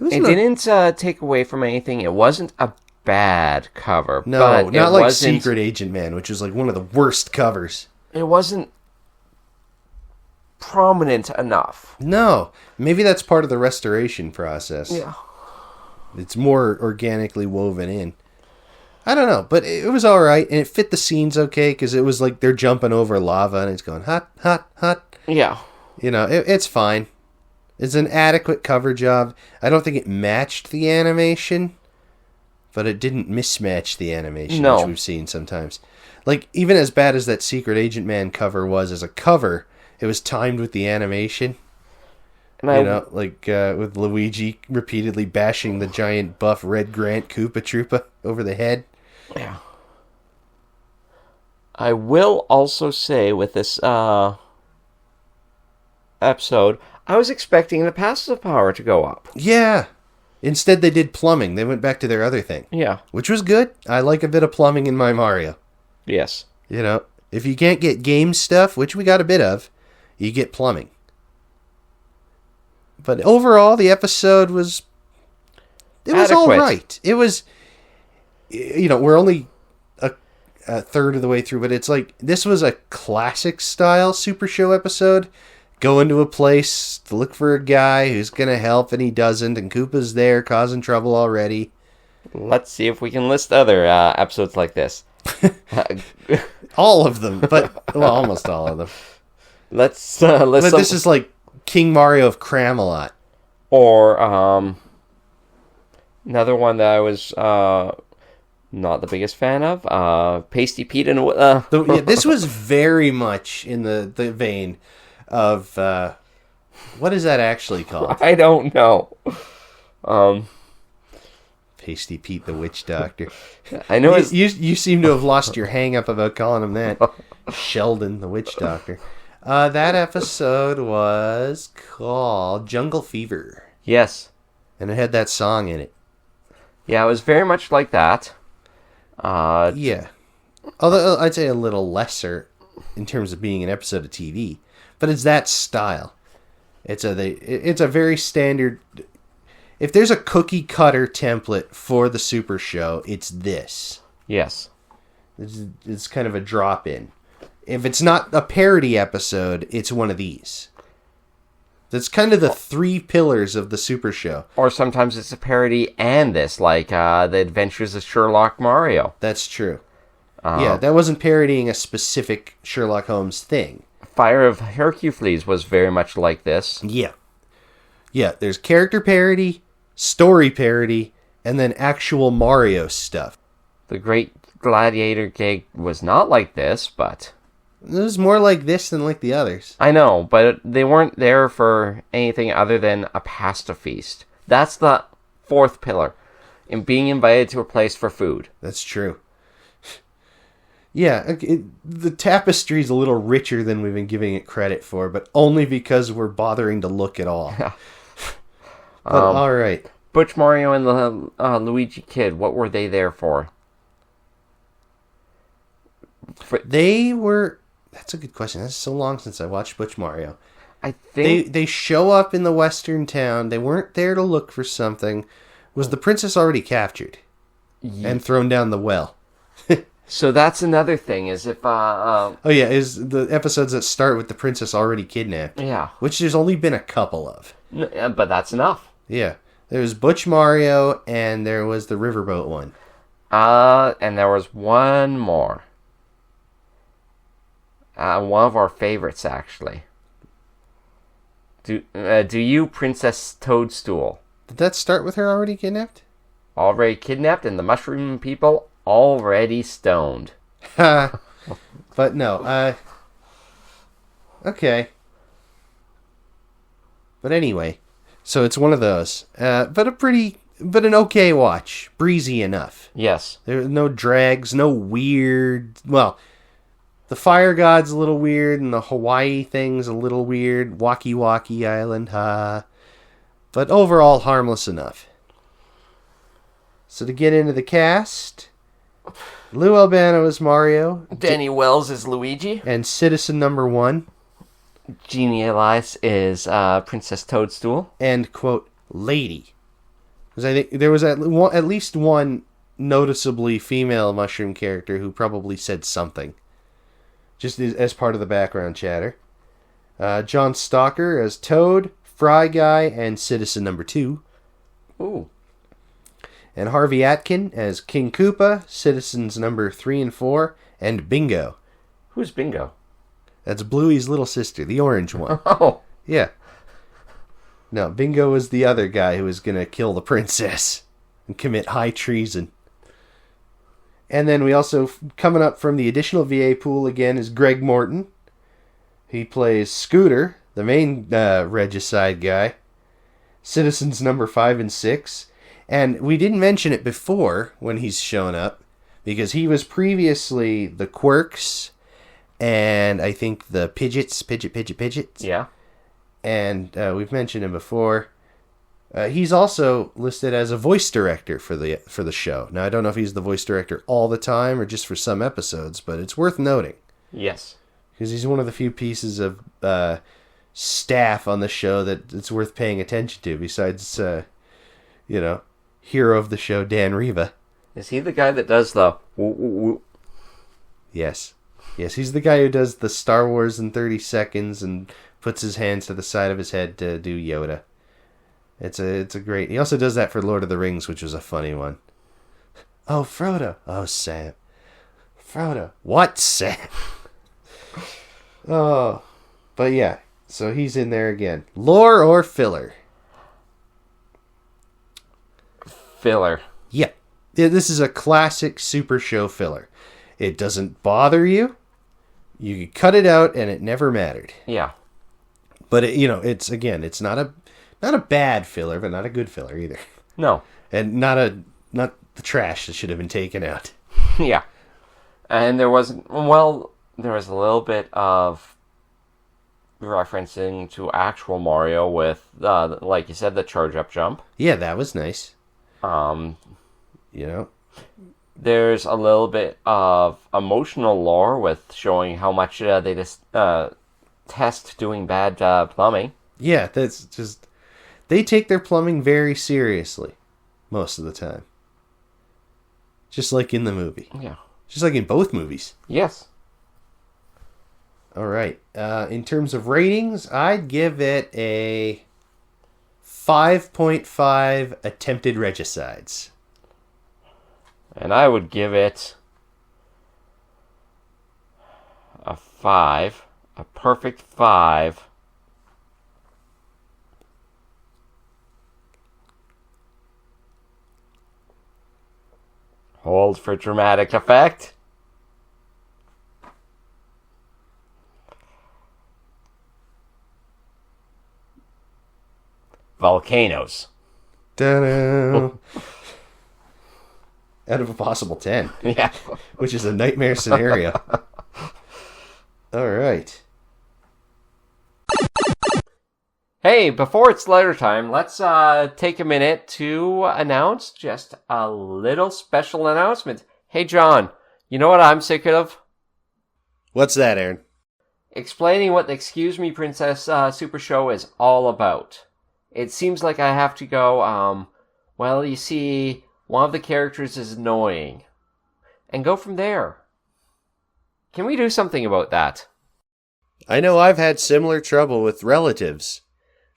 didn't take away from anything. It wasn't a bad cover. No, but not like Secret Agent Man, which was like one of the worst covers. It wasn't prominent enough. No, maybe that's part of the restoration process. Yeah. It's more organically woven in. I don't know, but it was all right, and it fit the scenes okay, because it was like they're jumping over lava, and it's going hot, hot, hot. Yeah. You know, it's fine. It's an adequate cover job. I don't think it matched the animation, but it didn't mismatch the animation, which we've seen sometimes. Like, even as bad as that Secret Agent Man cover was as a cover, it was timed with the animation. And with Luigi repeatedly bashing the giant buff Red Grant Koopa Troopa over the head. Yeah. I will also say with this episode, I was expecting the passive power to go up. Yeah. Instead, they did plumbing. They went back to their other thing. Yeah. Which was good. I like a bit of plumbing in my Mario. Yes. You know, if you can't get game stuff, which we got a bit of, you get plumbing. But overall, the episode was... It was all right. It was... You know, we're only a third of the way through, but it's like... This was a classic-style Super Show episode. Go into a place to look for a guy who's going to help, and he doesn't, and Koopa's there causing trouble already. Let's see if we can list other episodes like this. All of them, but... Well, almost all of them. Let's list But this is like King Mario of Cramalot. Or another one that I was not the biggest fan of, Pasty Pete and... This was very much in the vein of... what is that actually called? I don't know. Pasty Pete the Witch Doctor. I know you seem to have lost your hang-up about calling him that. Sheldon the Witch Doctor. That episode was called Jungle Fever. Yes. And it had that song in it. Yeah, it was very much like that. Yeah. Although I'd say a little lesser in terms of being an episode of TV. But it's that style. It's a very standard... If there's a cookie cutter template for the Super Show, it's this. Yes. It's kind of a drop-in. If it's not a parody episode, it's one of these. That's kind of the three pillars of the Super Show. Or sometimes it's a parody and this, like The Adventures of Sherlock Mario. That's true. Yeah, that wasn't parodying a specific Sherlock Holmes thing. Fire of Hercules was very much like this. Yeah. Yeah, there's character parody, story parody, and then actual Mario stuff. The Great Gladiator gig was not like this, but... It was more like this than like the others. I know, but they weren't there for anything other than a pasta feast. That's the fourth pillar, in being invited to a place for food. That's true. Yeah, the tapestry's a little richer than we've been giving it credit for, but only because we're bothering to look at all. But all right. Butch Mario and the Luigi Kid, what were they there for? They were... That's a good question. That's so long since I watched Butch Mario. I think... They show up in the western town. They weren't there to look for something. Was the princess already captured? And thrown down the well? So that's another thing, is if... oh yeah, is the episodes that start with the princess already kidnapped. Yeah. Which there's only been a couple of. But that's enough. Yeah. There was Butch Mario, and there was the riverboat one. And there was one more. One of our favorites, actually. Do you, Princess Toadstool? Did that start with her already kidnapped? Already kidnapped and the mushroom people already stoned. Ha! But no, okay. But anyway, so it's one of those. But an okay watch. Breezy enough. Yes. There are no drags, no weird... Well, the Fire God's a little weird, and the Hawaii thing's a little weird. Waki Waki Island, ha. But overall, harmless enough. So to get into the cast... Lou Albano is Mario. Danny Wells is Luigi. And Citizen Number 1. Jeannie Elias is Princess Toadstool. And, quote, lady. Because I think there was at least one noticeably female mushroom character who probably said something. Just as part of the background chatter. John Stalker as Toad, Fry Guy, and Citizen Number 2. Ooh. And Harvey Atkin as King Koopa, Citizens Number 3 and 4, and Bingo. Who's Bingo? That's Bluey's little sister, the orange one. Oh. Yeah. No, Bingo was the other guy who was going to kill the princess and commit high treason. And then we also, coming up from the additional VA pool again, is Greg Morton. He plays Scooter, the main regicide guy. Citizens Number 5 and 6. And we didn't mention it before when he's shown up, because he was previously the Quirks, and I think the Pidgets. Yeah. And we've mentioned him before. He's also listed as a voice director for the show. Now, I don't know if he's the voice director all the time or just for some episodes, but it's worth noting. Yes. Because he's one of the few pieces of staff on the show that it's worth paying attention to, besides, hero of the show, Dan Riva. Is he the guy that does the woo woo woo? Yes. Yes, he's the guy who does the Star Wars in 30 seconds and puts his hands to the side of his head to do Yoda. It's a great... He also does that for Lord of the Rings, which was a funny one. Oh, Frodo. Oh, Sam. Frodo. What, Sam? Oh. But yeah, so he's in there again. Lore or filler? Filler. Yeah. This is a classic Super Show filler. It doesn't bother you. You could cut it out and it never mattered. Yeah. But it's not a bad filler, but not a good filler either. No. And not the trash that should have been taken out. Yeah. And there was a little bit of referencing to actual Mario with, like you said, the charge up jump. Yeah, that was nice. There's a little bit of emotional lore with showing how much they just test doing bad plumbing. Yeah, that's just... They take their plumbing very seriously most of the time. Just like in the movie. Yeah. Just like in both movies. Yes. All right. In terms of ratings, I'd give it a 5.5 attempted regicides. And I would give it a 5. A perfect 5. Hold for dramatic effect. Volcanoes. Ta-da! Out of a possible 10. Yeah. Which is a nightmare scenario. All right. Hey, before it's letter time, let's take a minute to announce just a little special announcement. Hey, John, you know what I'm sick of? What's that, Aaron? Explaining what the Excuse Me Princess Super Show is all about. It seems like I have to go, well, you see, one of the characters is annoying. And go from there. Can we do something about that? I know I've had similar trouble with relatives.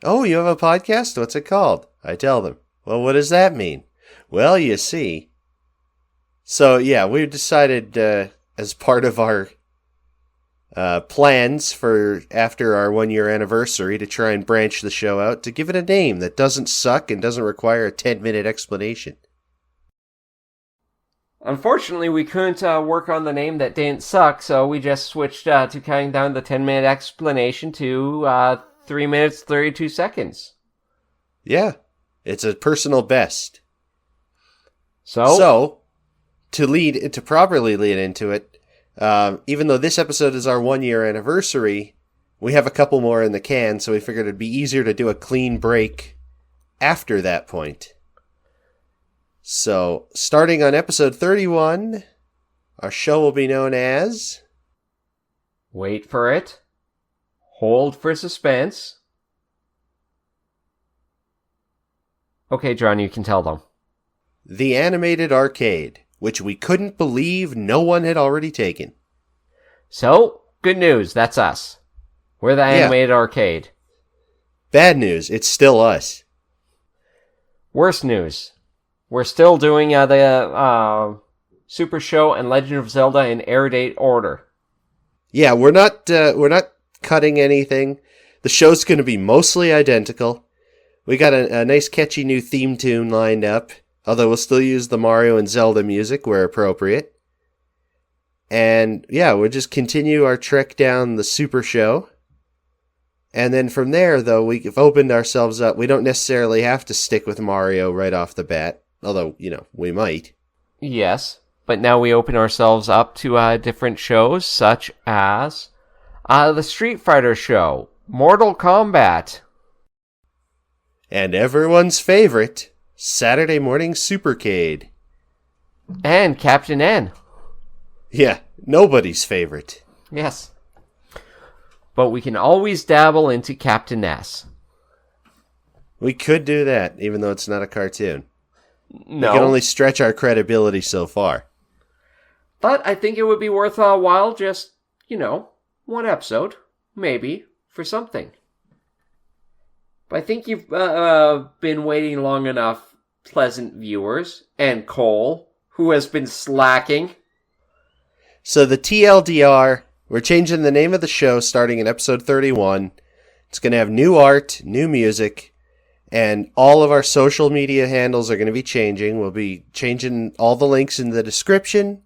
Oh, you have a podcast? What's it called? I tell them. Well, what does that mean? Well, you see. So, yeah, we've decided as part of our plans for after our 1-year anniversary to try and branch the show out to give it a name that doesn't suck and doesn't require a 10-minute explanation. Unfortunately, we couldn't work on the name that didn't suck, so we just switched to cutting down the 10-minute explanation to 3 minutes, 32 seconds. Yeah, it's a personal best. So to properly lead into it, even though this episode is our 1-year anniversary, we have a couple more in the can, so we figured it'd be easier to do a clean break after that point. So, starting on episode 31, our show will be known as... Wait for it. Hold for suspense. Okay, John, you can tell them. The Animated Arcade, which we couldn't believe no one had already taken. So, good news, that's us. We're the Animated Arcade. Bad news, it's still us. Worst news, we're still doing the Super Show and Legend of Zelda in air date order. Yeah, we're not cutting anything. The show's going to be mostly identical. We got a nice catchy new theme tune lined up, although we'll still use the Mario and Zelda music where appropriate. And yeah, we'll just continue our trek down the Super Show. And then from there, though, we've opened ourselves up. We don't necessarily have to stick with Mario right off the bat, although, we might. Yes, but now we open ourselves up to different shows, such as the Street Fighter show, Mortal Kombat. And everyone's favorite, Saturday Morning Supercade. And Captain N. Yeah, nobody's favorite. Yes. But we can always dabble into Captain S. We could do that, even though it's not a cartoon. No. We can only stretch our credibility so far. But I think it would be worth a while just, one episode, maybe, for something. But I think you've been waiting long enough, pleasant viewers, and Cole, who has been slacking. So the TLDR, we're changing the name of the show starting in episode 31. It's going to have new art, new music, and all of our social media handles are going to be changing. We'll be changing all the links in the description.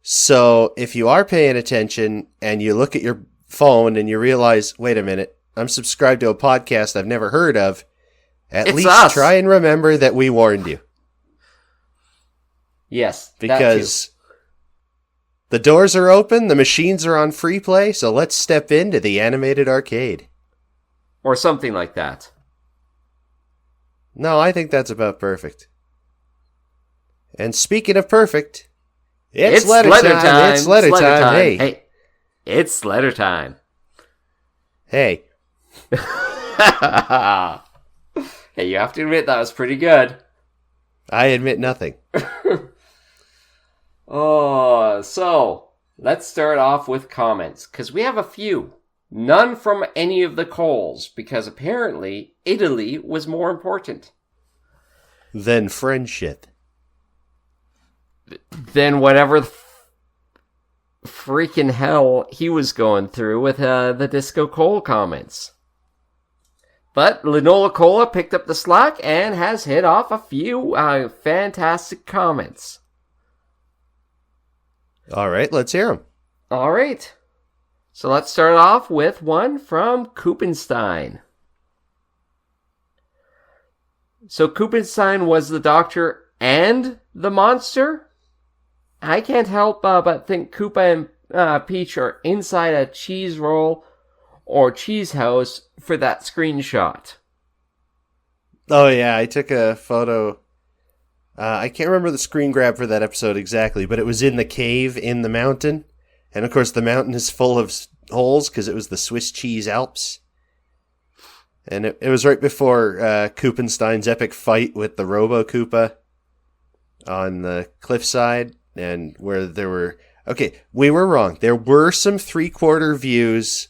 So if you are paying attention and you look at your phone and you realize, wait a minute, I'm subscribed to a podcast I've never heard of, at least try and remember that we warned you. Yes, because the doors are open, the machines are on free play, so let's step into the Animated Arcade. Or something like that. No, I think that's about perfect. And speaking of perfect, it's letter time. It's letter time. Hey, it's letter time. Hey. Hey, you have to admit that was pretty good. I admit nothing. Oh, so let's start off with comments, because we have a few. None from any of the Coles, because apparently Italy was more important. Than friendship. Than whatever freaking hell he was going through with the Disco Cole comments. But Linola Cola picked up the slack and has hit off a few fantastic comments. All right, let's hear them. All right. So let's start off with one from Koopenstein. So Koopenstein was the doctor and the monster? I can't help but think Koopa and Peach are inside a cheese roll or cheese house for that screenshot. Oh yeah, I took a photo. I can't remember the screen grab for that episode exactly, but it was in the cave in the mountain. And of course the mountain is full of holes because it was the Swiss cheese Alps. And it was right before Koopenstein's epic fight with the Robo Koopa on the cliffside, and where there were... Okay, we were wrong. There were some 3/4 views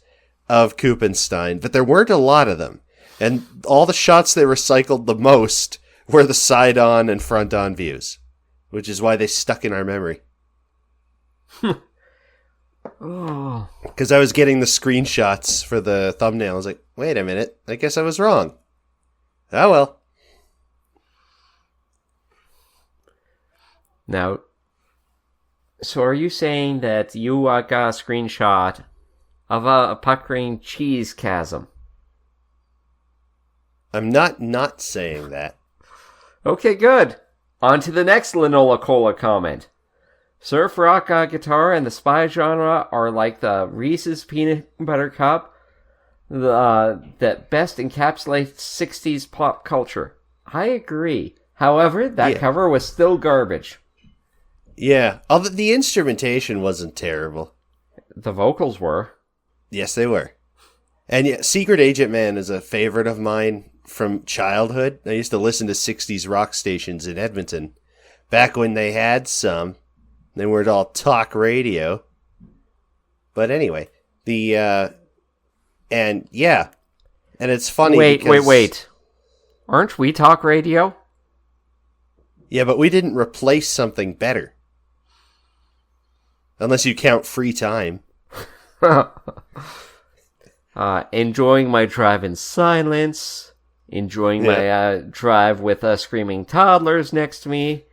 of Koopenstein, but there weren't a lot of them. And all the shots they recycled the most were the side-on and front-on views, which is why they stuck in our memory. Oh. Because I was getting the screenshots for the thumbnail. I was like, wait a minute. I guess I was wrong. Oh, well. Now, so are you saying that you got a screenshot of a puckering cheese chasm? I'm not saying that. Okay, good. On to the next Linola Cola comment. Surf rock guitar and the spy genre are like the Reese's peanut butter cup that best encapsulates 60s pop culture. I agree. However, that cover was still garbage. Yeah, although the instrumentation wasn't terrible. The vocals were. Yes, they were. And yeah, Secret Agent Man is a favorite of mine from childhood. I used to listen to 60s rock stations in Edmonton. Back when they had some. They weren't all talk radio. But anyway, and it's funny Wait. Aren't we talk radio? Yeah, but we didn't replace something better. Unless you count free time. Enjoying my drive in silence. Enjoying my drive with screaming toddlers next to me.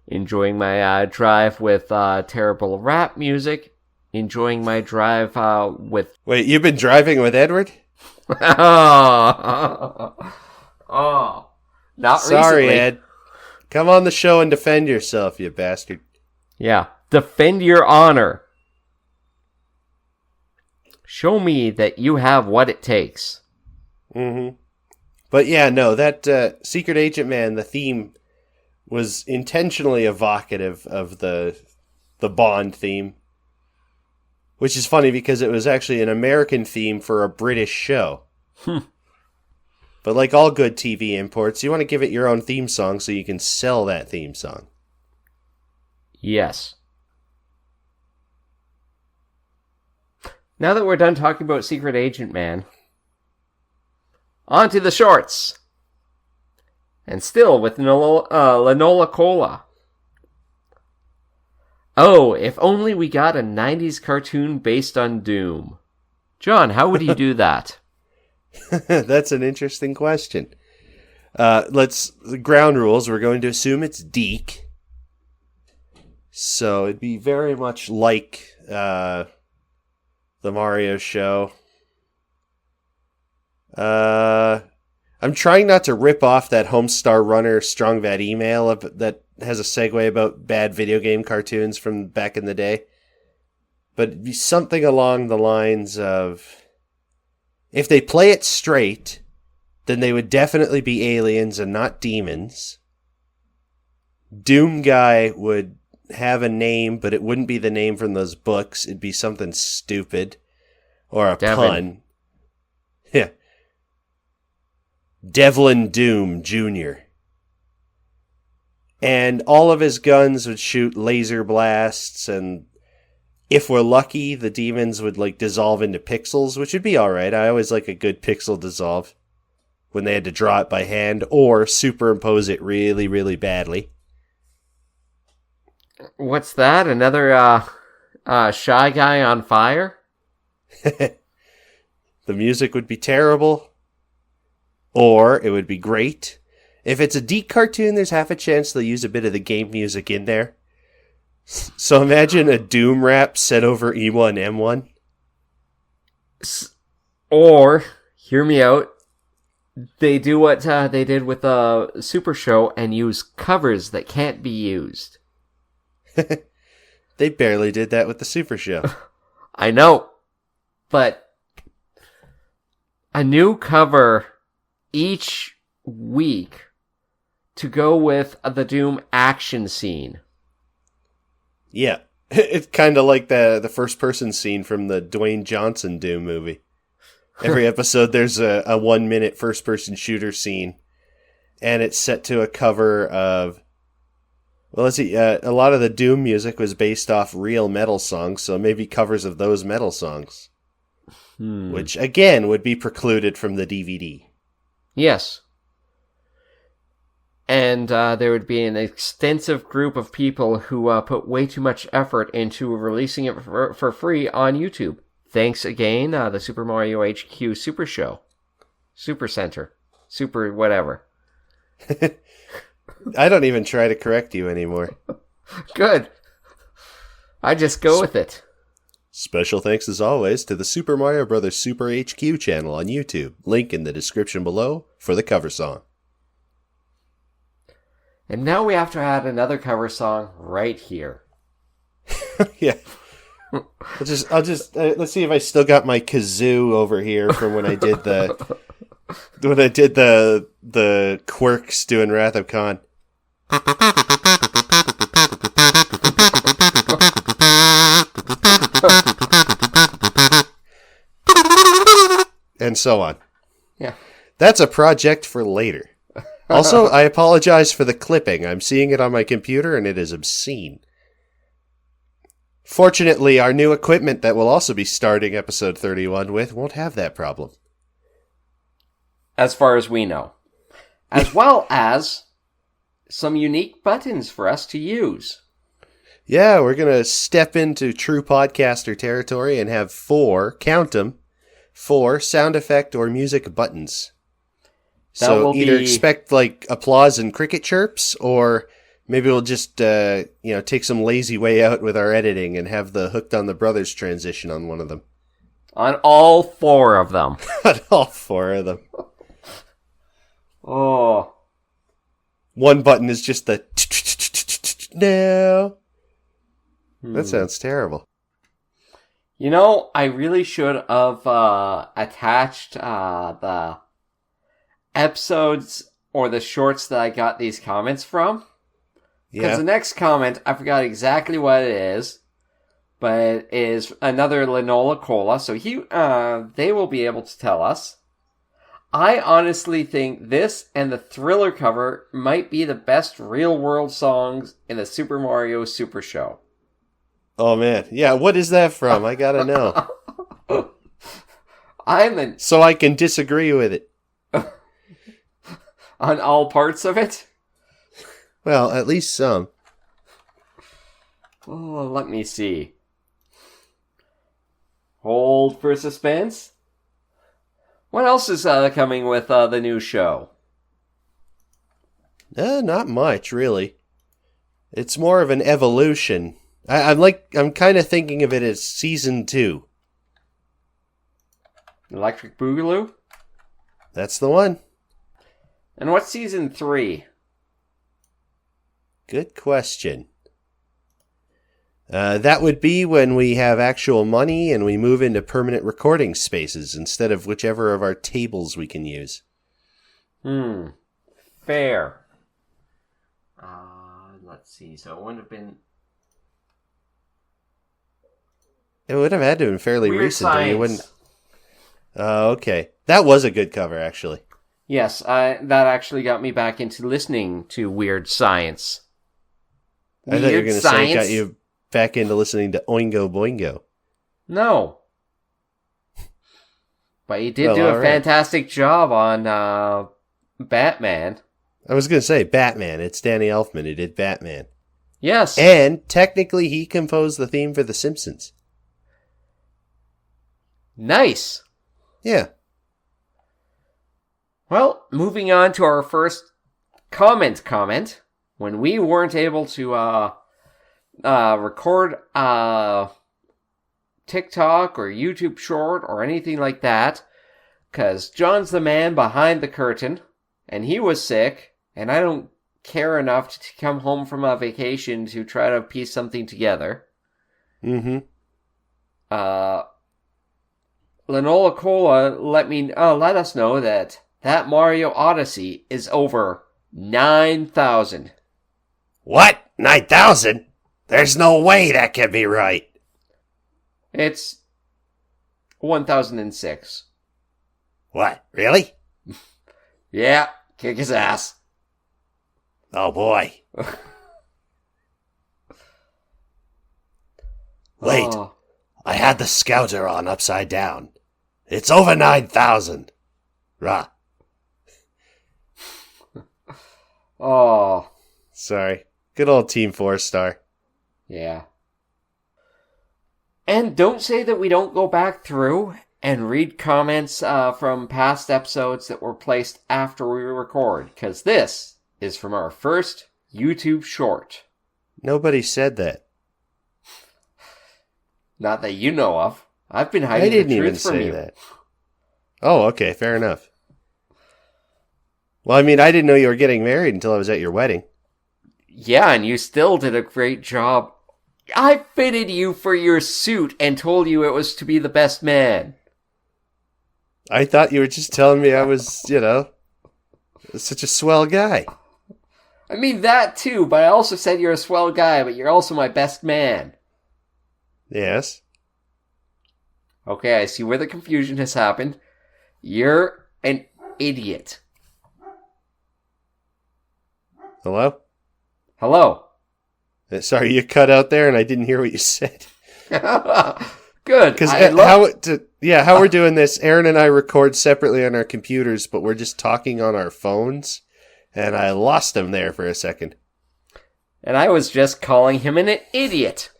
Enjoying my drive with terrible rap music. Enjoying my drive with... Wait, you've been driving with Edward? Oh. Not Sorry, recently. Ed. Come on the show and defend yourself, you bastard. Yeah. Defend your honor. Show me that you have what it takes. Mm-hmm. But yeah, no, that Secret Agent Man, the theme was intentionally evocative of the Bond theme. Which is funny because it was actually an American theme for a British show. But like all good TV imports, you want to give it your own theme song so you can sell that theme song. Yes. Now that we're done talking about Secret Agent Man, on to the shorts. And still with Linola Cola. Oh, if only we got a 90s cartoon based on Doom. John, how would you do that? That's an interesting question. The ground rules, we're going to assume it's Deke. So it'd be very much like the Mario show. I'm trying not to rip off that Homestar Runner Strongvat email that has a segue about bad video game cartoons from back in the day. But it'd be something along the lines of, if they play it straight, then they would definitely be aliens and not demons. Doom Guy would have a name, but it wouldn't be the name from those books. It'd be something stupid. Or a pun. Yeah. Devlin Doom Jr. And all of his guns would shoot laser blasts, and if we're lucky, the demons would dissolve into pixels, which would be alright. I always like a good pixel dissolve when they had to draw it by hand or superimpose it really, really badly. What's that? Another Shy Guy on fire? The music would be terrible, or it would be great. If it's a Deke cartoon, there's half a chance they'll use a bit of the game music in there. So imagine a Doom rap set over E1 M1. Or, hear me out, they do what they did with Super Show and use covers that can't be used. They barely did that with the Super Show. I know, but a new cover each week to go with the Doom action scene. Yeah, it's kind of like the first-person scene from the Dwayne Johnson Doom movie. Every episode there's a 1-minute first-person shooter scene, and it's set to a cover of... Well, let's see, a lot of the Doom music was based off real metal songs, so maybe covers of those metal songs. Which, again, would be precluded from the DVD. Yes. And there would be an extensive group of people who put way too much effort into releasing it for free on YouTube. Thanks again, the Super Mario HQ Super Show. Super Center. Super whatever. I don't even try to correct you anymore. Good. I just go with it. Special thanks as always to the Super Mario Bros. Super HQ channel on YouTube. Link in the description below for the cover song. And now we have to add another cover song right here. Yeah. I'll just let's see if I still got my kazoo over here from when I did the quirks doing Wrath of Khan. And so on. Yeah. That's a project for later. Also, I apologize for the clipping. I'm seeing it on my computer and it is obscene. Fortunately, our new equipment that we'll also be starting episode 31 with won't have that problem. As far as we know. As well as some unique buttons for us to use. Yeah, we're going to step into true podcaster territory and have 4, count them, 4 sound effect or music buttons. So either expect like applause and cricket chirps, or maybe we'll just take some lazy way out with our editing and have the Hooked on the Brothers transition on one of them. On all 4 of them. On all 4 of them. Oh. One button is just the no. That sounds terrible. You know, I really should have attached the episodes or the shorts that I got these comments from. Because the next comment, I forgot exactly what it is, but it is another Linola Cola, so they will be able to tell us. I honestly think this and the Thriller cover might be the best real-world songs in the Super Mario Super Show. Oh man, yeah, what is that from? I gotta know. So I can disagree with it. On all parts of it? Well, at least some. Oh, let me see. Hold for suspense. What else is coming with the new show? Not much, really. It's more of an evolution. I'm kind of thinking of it as season 2. Electric Boogaloo? That's the one. And what's season 3? Good question. That would be when we have actual money and we move into permanent recording spaces instead of whichever of our tables we can use. Fair. Let's see. So it wouldn't have been... It would have had to have been fairly Weird recent. Science. You wouldn't... Okay. That was a good cover, actually. Yes, that actually got me back into listening to Weird Science. I thought you were going to say it got you back into listening to Oingo Boingo. No. But you did do a fantastic job on Batman. I was going to say Batman. It's Danny Elfman who did Batman. Yes. And technically he composed the theme for The Simpsons. Nice. Yeah. Well, moving on to our first comment. When we weren't able to record TikTok or YouTube short or anything like that, because John's the man behind the curtain, and he was sick, and I don't care enough to come home from a vacation to try to piece something together. Mm-hmm. Linola Cola let us know that Mario Odyssey is over 9,000. What? 9,000? There's no way that can be right. It's 1,006. What? Really? Yeah, kick his ass. Oh boy. Wait, I had the scouter on upside down. It's over 9,000. Rah. Oh, Sorry. Good old Team 4-star. yeah. And don't say that we don't go back through and read comments from past episodes that were placed after we record, because this is from our first YouTube short. Nobody said that. Not that you know of. I've been I hiding didn't the even truth from say you. that. Oh, okay. Fair enough. Well, I mean, I didn't know you were getting married until I was at your wedding. Yeah, and you still did a great job. I fitted you for your suit and told you it was to be the best man. I thought you were just telling me I was, such a swell guy. I mean that too, but I also said you're a swell guy, but you're also my best man. Yes. Okay, I see where the confusion has happened. You're an idiot. Hello? Hello. Sorry, you cut out there and I didn't hear what you said. Good. Because how we're doing this, Aaron and I record separately on our computers, but we're just talking on our phones, and I lost him there for a second. And I was just calling him an idiot.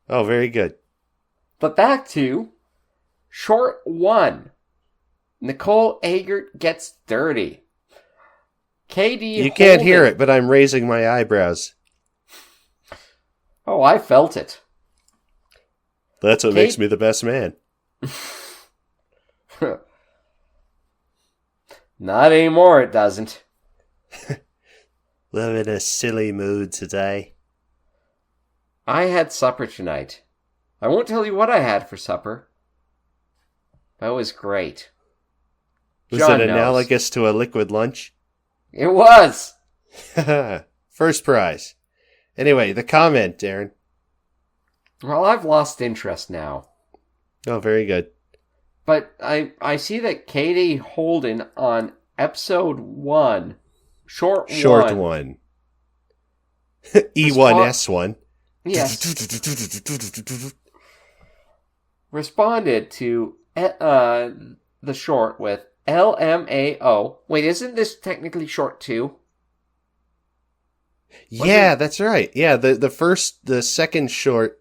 Oh, very good. But back to short 1. Nicole Agert gets dirty. KD You can't hear Holden- it, but I'm raising my eyebrows. Oh, I felt it. That's what makes me the best man. Not anymore, it doesn't. I'm in a silly mood today. I had supper tonight. I won't tell you what I had for supper. That was great. Was John it knows. analogous to a liquid lunch? It was! First prize. Anyway, the comment, Aaron. Well, I've lost interest now. Oh, very good. But I see that Katie Holden on episode 1, short one. E1S1. Yes. Responded to the short with LMAO. Wait, isn't this technically short 2? Yeah, that's right. Yeah, the second short.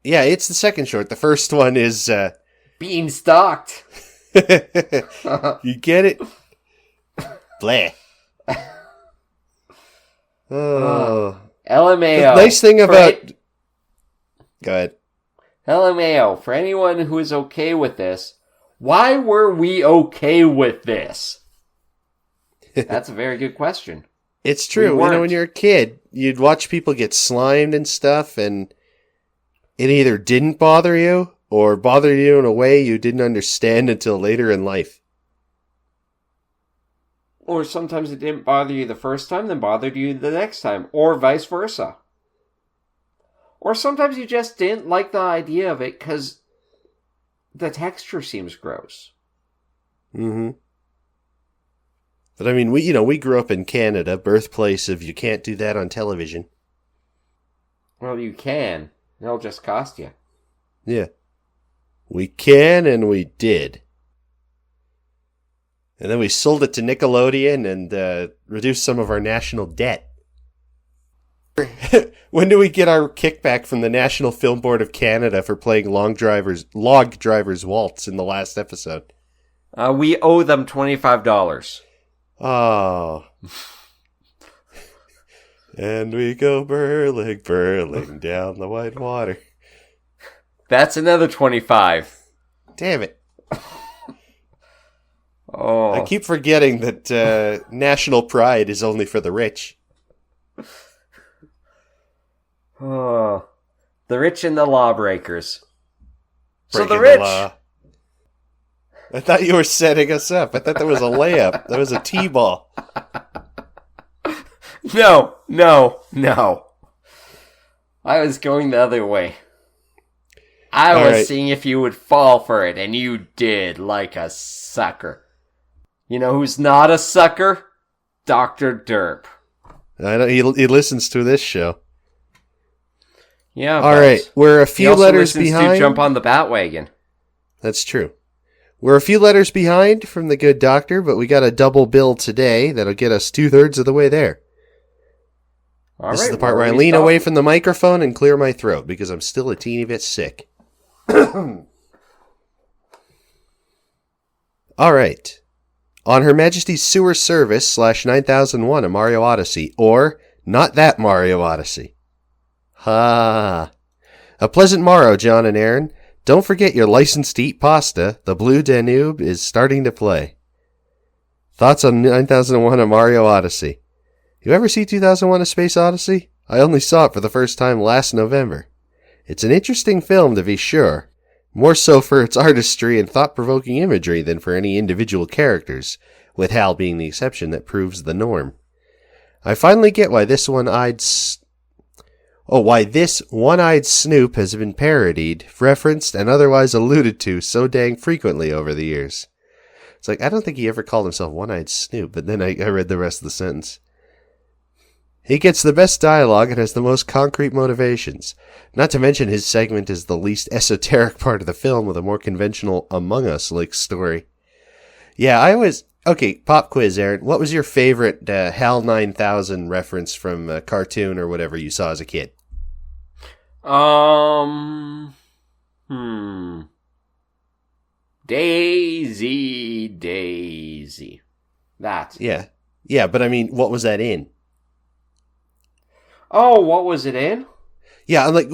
Yeah, it's the second short. The first one is Being stalked. You get it? Bleh. Oh. LMAO. The nice thing about... Go ahead. LMAO, for anyone who is okay with this, why were we okay with this? That's a very good question. It's true. We weren't. When you're a kid, you'd watch people get slimed and stuff, and it either didn't bother you or bothered you in a way you didn't understand until later in life. Or sometimes it didn't bother you the first time, then bothered you the next time, or vice versa. Or sometimes you just didn't like the idea of it because the texture seems gross. Mm-hmm. But I mean, we grew up in Canada, birthplace of you can't do that on television. Well, you can. It'll just cost you. Yeah. We can and we did. And then we sold it to Nickelodeon and reduced some of our national debt. When do we get our kickback from the National Film Board of Canada for playing Log Driver's Waltz in the last episode? We owe them $25. Oh. And we go burling down the white water. That's another 25. Damn it. Oh. I keep forgetting that national pride is only for the rich. Oh. The rich and the lawbreakers. So Breaking the rich... law. I thought you were setting us up. I thought that was a layup. That was a T-ball. No. I was going the other way. I was right. seeing if you would fall for it, and you did, like a sucker. You know who's not a sucker? Dr. Derp. I know he listens to this show. Yeah. All right, we're a few he also letters listens behind. to Jump on the Batwagon. That's true. We're a few letters behind from the good doctor, but we got a double bill today that'll get us 2/3 of the way there. This is the part where I lean away from the microphone and clear my throat because I'm still a teeny bit sick. All right. On Her Majesty's Sewer Service /9001, A Mario Odyssey, or Not That Mario Odyssey. Ha. A pleasant morrow, John and Aaron. Don't forget your license to eat pasta. The Blue Danube is starting to play. Thoughts on 9001, A Mario Odyssey. You ever see 2001, A Space Odyssey? I only saw it for the first time last November. It's an interesting film, to be sure. More so for its artistry and thought-provoking imagery than for any individual characters, with Hal being the exception that proves the norm. I finally get why this one-eyed Snoop has been parodied, referenced, and otherwise alluded to so dang frequently over the years. It's like, I don't think he ever called himself One-Eyed Snoop, but then I read the rest of the sentence. He gets the best dialogue and has the most concrete motivations. Not to mention his segment is the least esoteric part of the film with a more conventional Among Us-like story. Yeah, I always... Okay, pop quiz, Aaron. What was your favorite HAL 9000 reference from a cartoon or whatever you saw as a kid? Daisy. That. Yeah. Yeah, but I mean, what was that in? Oh, what was it in? Yeah, I'm like,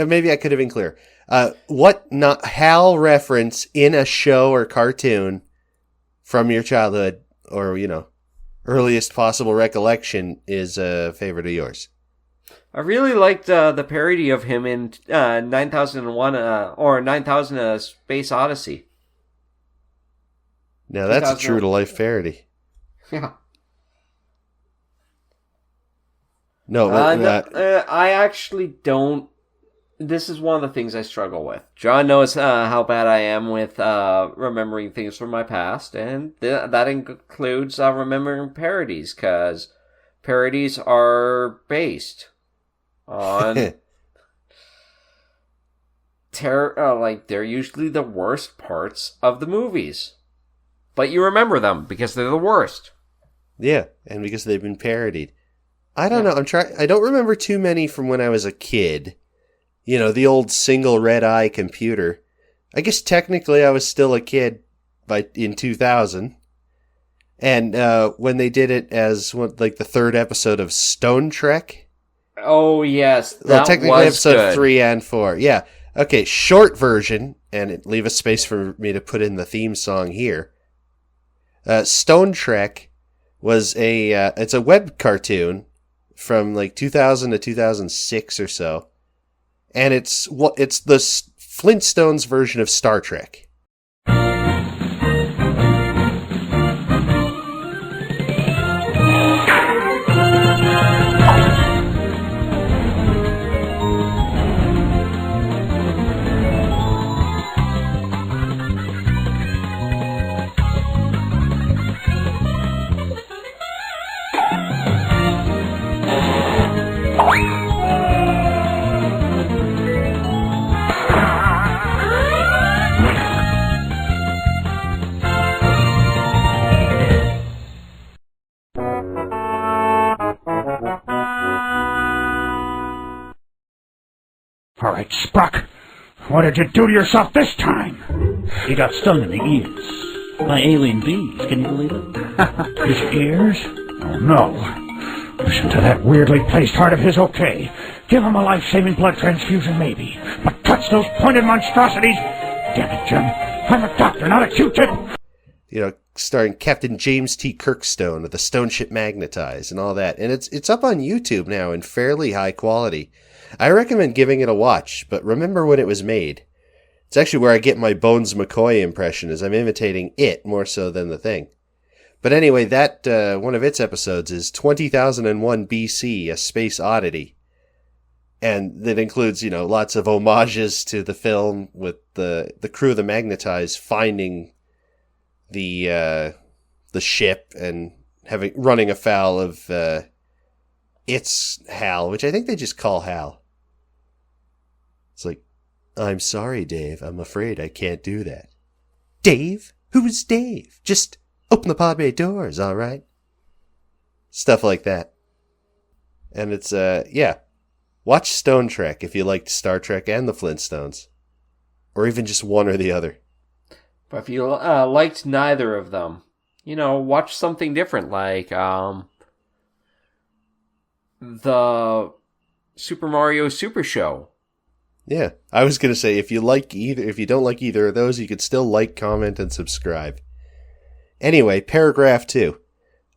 maybe I could have been clear. What not HAL reference in a show or cartoon from your childhood or, earliest possible recollection is a favorite of yours? I really liked the parody of him in 9001 or 9000 A Space Odyssey. Now that's a true-to-life parody. Yeah. No, I actually don't. This is one of the things I struggle with. John knows how bad I am with remembering things from my past, and that includes remembering parodies, because parodies are based on they're usually the worst parts of the movies, but you remember them because they're the worst. Yeah, and because they've been parodied. I don't know. I don't remember too many from when I was a kid. The old single red eye computer. I guess technically I was still a kid in 2000. And when they did it as the third episode of Stone Trek. Oh yes, well, technically episode good. 3 and 4. Yeah. Okay, short version, and leave a space for me to put in the theme song here. Stone Trek was it's a web cartoon from 2000 to 2006 or so. And it's the Flintstones version of Star Trek. All right, Spock. What did you do to yourself this time? He got stung in the ears. By alien bees, can you believe it? His ears? Oh, no. Listen to that weirdly placed heart of his, okay. Give him a life-saving blood transfusion, maybe. But touch those pointed monstrosities! Damn it, Jim. I'm a doctor, not a Q-tip! Starring Captain James T. Kirkstone of the Stone Ship Magnetize and all that. And it's up on YouTube now in fairly high quality. I recommend giving it a watch, but remember when it was made. It's actually where I get my Bones McCoy impression, as I'm imitating it more so than the thing. But anyway, that one of its episodes is 20,001 BC, A Space Oddity. And that includes, lots of homages to the film with the crew of the Magnetize finding the ship and running afoul of its Hal, which I think they just call Hal. It's like, I'm sorry, Dave. I'm afraid I can't do that. Dave? Who's Dave? Just open the pod bay doors, all right? Stuff like that. And it's, watch Stone Trek if you liked Star Trek and the Flintstones. Or even just one or the other. But if you liked neither of them, watch something different, like the Super Mario Super Show. Yeah, I was going to say, if you don't like either of those, you could still like, comment, and subscribe. Anyway, paragraph 2.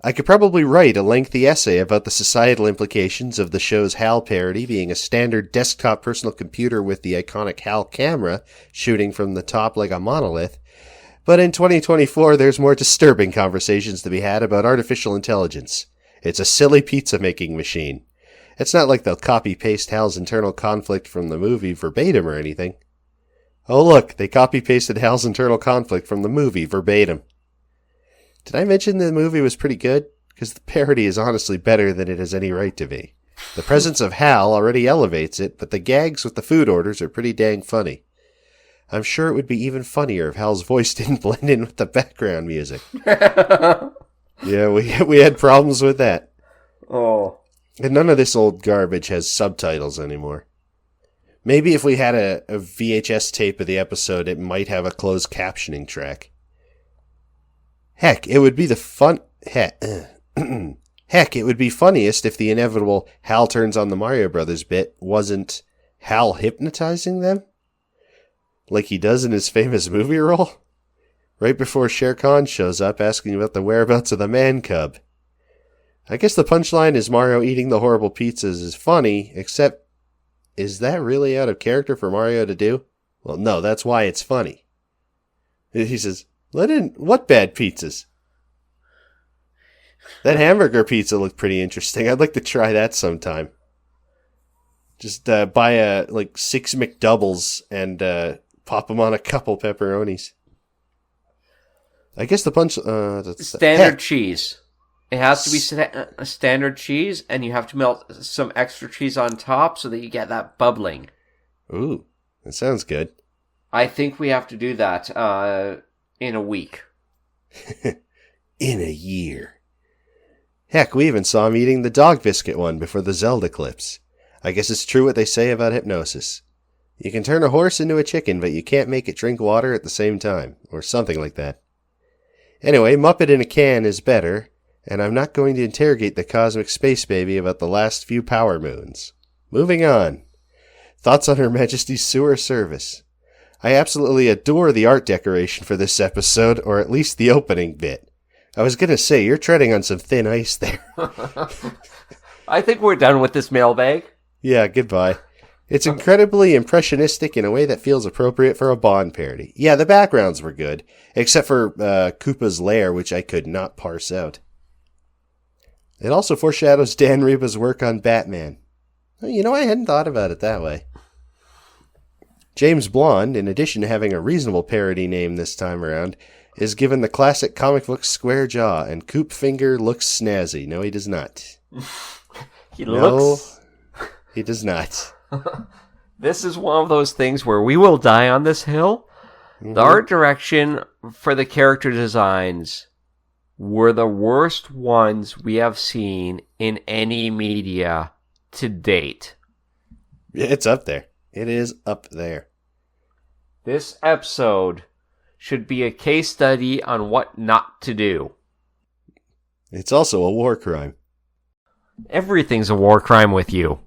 I could probably write a lengthy essay about the societal implications of the show's HAL parody being a standard desktop personal computer with the iconic HAL camera shooting from the top like a monolith. But in 2024, there's more disturbing conversations to be had about artificial intelligence. It's a silly pizza-making machine. It's not like they'll copy-paste HAL's internal conflict from the movie verbatim or anything. Oh look, they copy-pasted HAL's internal conflict from the movie verbatim. Did I mention the movie was pretty good? Because the parody is honestly better than it has any right to be. The presence of HAL already elevates it, but the gags with the food orders are pretty dang funny. I'm sure it would be even funnier if HAL's voice didn't blend in with the background music. Yeah, we had problems with that. Oh. And none of this old garbage has subtitles anymore. Maybe if we had a VHS tape of the episode, it might have a closed captioning track. Heck, it would be Heck, it would be funniest if the inevitable HAL turns on the Mario Brothers bit wasn't HAL hypnotizing them? Like he does in his famous movie role? Right before Shere Khan shows up asking about the whereabouts of the man cub. I guess the punchline is Mario eating the horrible pizzas is funny, except, is that really out of character for Mario to do? Well, no, that's why it's funny. He says, let in, what bad pizzas? That hamburger pizza looked pretty interesting. I'd like to try that sometime. Just buy 6 McDoubles and pop them on a couple pepperonis. I guess the punch... standard cheese. It has to be a standard cheese, and you have to melt some extra cheese on top so that you get that bubbling. Ooh, that sounds good. I think we have to do that in a week. In a year. Heck, we even saw him eating the dog biscuit one before the Zelda clips. I guess it's true what they say about hypnosis. You can turn a horse into a chicken, but you can't make it drink water at the same time, or something like that. Anyway, Muppet in a can is better, and I'm not going to interrogate the cosmic space baby about the last few power moons. Moving on. Thoughts on Her Majesty's sewer service. I absolutely adore the art decoration for this episode, or at least the opening bit. I was going to say, you're treading on some thin ice there. I think we're done with this mailbag. Yeah, goodbye. It's incredibly impressionistic in a way that feels appropriate for a Bond parody. Yeah, the backgrounds were good, except for Koopa's lair, which I could not parse out. It also foreshadows Dan Reba's work on Batman. I hadn't thought about it that way. James Blonde, in addition to having a reasonable parody name this time around, is given the classic comic book square jaw, and Coop Finger looks snazzy. No, he does not. He does not. This is one of those things where we will die on this hill. Mm-hmm. The art direction for the character designs were the worst ones we have seen in any media to date. It's up there. It is up there. This episode should be a case study on what not to do. It's also a war crime. Everything's a war crime with you.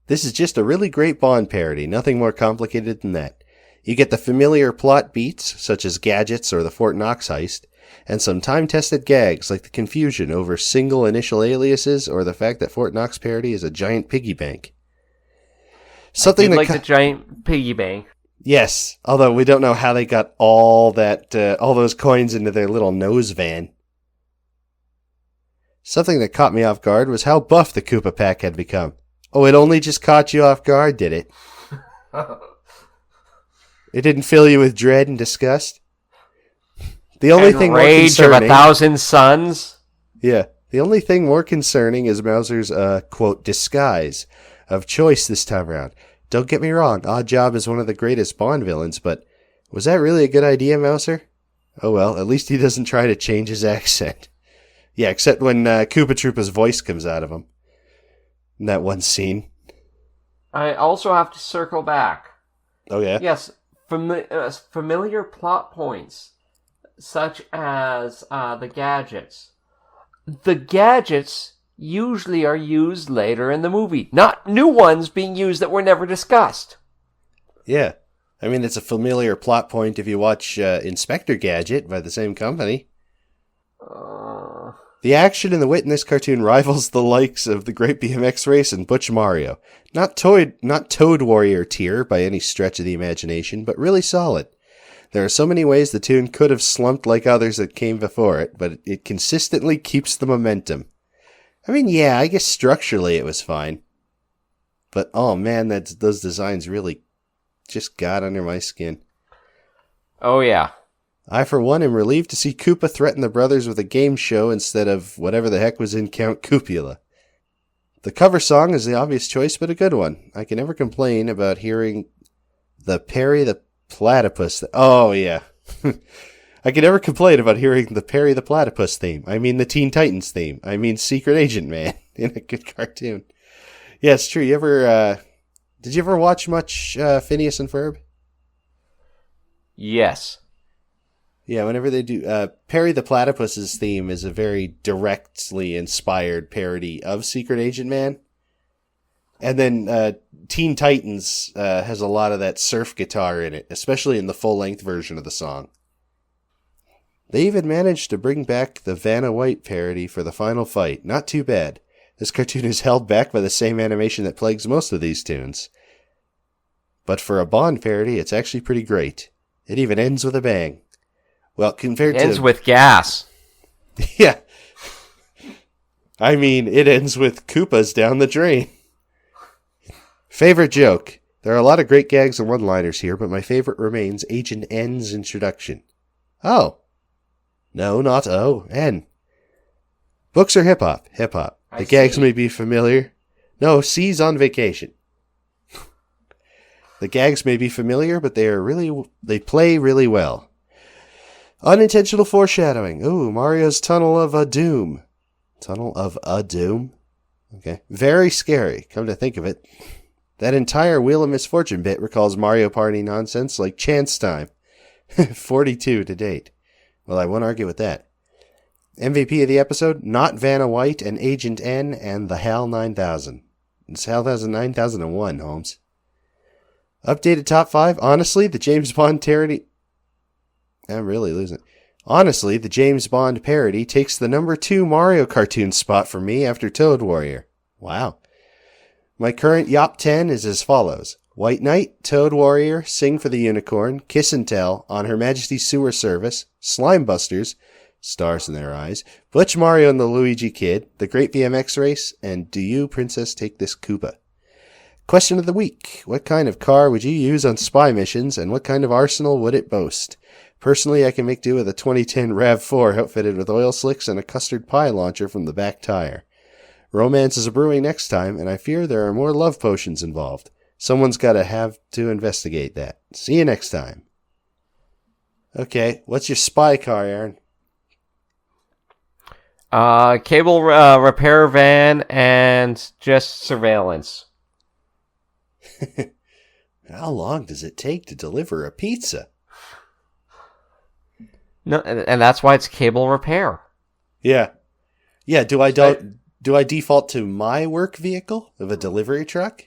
This is just a really great Bond parody, nothing more complicated than that. You get the familiar plot beats, such as gadgets or the Fort Knox heist, and some time-tested gags like the confusion over single initial aliases or the fact that Fort Knox parody is a giant piggy bank. Something like the giant piggy bank. Yes, although we don't know how they got all those coins into their little nose van. Something that caught me off guard was how buff the Koopa pack had become. Oh, it only just caught you off guard, did it? It didn't fill you with dread and disgust? The only thing more concerning... Rage of 1,000 suns? Yeah. The only thing more concerning is Mouser's, quote, disguise of choice this time around. Don't get me wrong, Oddjob is one of the greatest Bond villains, but was that really a good idea, Mouser? Oh well, at least he doesn't try to change his accent. Yeah, except when Koopa Troopa's voice comes out of him. In that one scene. I also have to circle back. Oh yeah? Yes, familiar plot points, such as the gadgets. The gadgets usually are used later in the movie, not new ones being used that were never discussed. Yeah. I mean, it's a familiar plot point if you watch Inspector Gadget by the same company. The action and the wit in this cartoon rivals the likes of the Great BMX Race and Butch Mario. Not Toad Warrior tier by any stretch of the imagination, but really solid. There are so many ways the tune could have slumped like others that came before it, but it consistently keeps the momentum. I mean, yeah, I guess structurally it was fine. But, oh man, those designs really just got under my skin. Oh yeah. I, for one, am relieved to see Koopa threaten the brothers with a game show instead of whatever the heck was in Count Koopula. The cover song is the obvious choice, but a good one. I can never complain about hearing the Perry the Platypus. Oh, yeah. I can never complain about hearing the Perry the Platypus theme. I mean the Teen Titans theme. I mean Secret Agent Man in a good cartoon. Yeah, it's true. Did you ever watch much Phineas and Ferb? Yes. Yeah, whenever they do, Perry the Platypus's theme is a very directly inspired parody of Secret Agent Man. And then Teen Titans has a lot of that surf guitar in it, especially in the full-length version of the song. They even managed to bring back the Vanna White parody for the final fight. Not too bad. This cartoon is held back by the same animation that plagues most of these tunes. But for a Bond parody, it's actually pretty great. It even ends with a bang. Well, compared to... It ends with gas. Yeah. I mean, it ends with Koopas down the drain. Favorite joke. There are a lot of great gags and one-liners here, but my favorite remains Agent N's introduction. Oh. No, not O. N. Books are hip-hop. Hip-hop. The gags may be familiar. No, C's on vacation. The gags may be familiar, but they play really well. Unintentional foreshadowing. Ooh, Mario's Tunnel of a Doom. Tunnel of a Doom? Okay. Very scary, come to think of it. That entire Wheel of Misfortune bit recalls Mario Party nonsense like Chance Time. 42 to date. Well, I won't argue with that. MVP of the episode, not Vanna White and Agent N and the HAL 9000. It's HAL 9001, Holmes. Updated top 5. Honestly, the James Bond parody... I'm really losing it. Honestly, the James Bond parody takes the number 2 Mario cartoon spot for me after Toad Warrior. Wow. My current Yop 10 is as follows. White Knight, Toad Warrior, Sing for the Unicorn, Kiss and Tell, On Her Majesty's Sewer Service, Slime Busters, Stars in Their Eyes, Butch Mario and the Luigi Kid, The Great BMX Race, and Do You, Princess, Take This Koopa? Question of the week. What kind of car would you use on spy missions, and what kind of arsenal would it boast? Personally, I can make do with a 2010 RAV4 outfitted with oil slicks and a custard pie launcher from the back tire. Romance is a brewing next time, and I fear there are more love potions involved. Someone's got to have to investigate that. See you next time. Okay, what's your spy car, Aaron? Cable repair van and just surveillance. How long does it take to deliver a pizza? No, and that's why it's cable repair. Yeah. Yeah, do I default to my work vehicle of a delivery truck?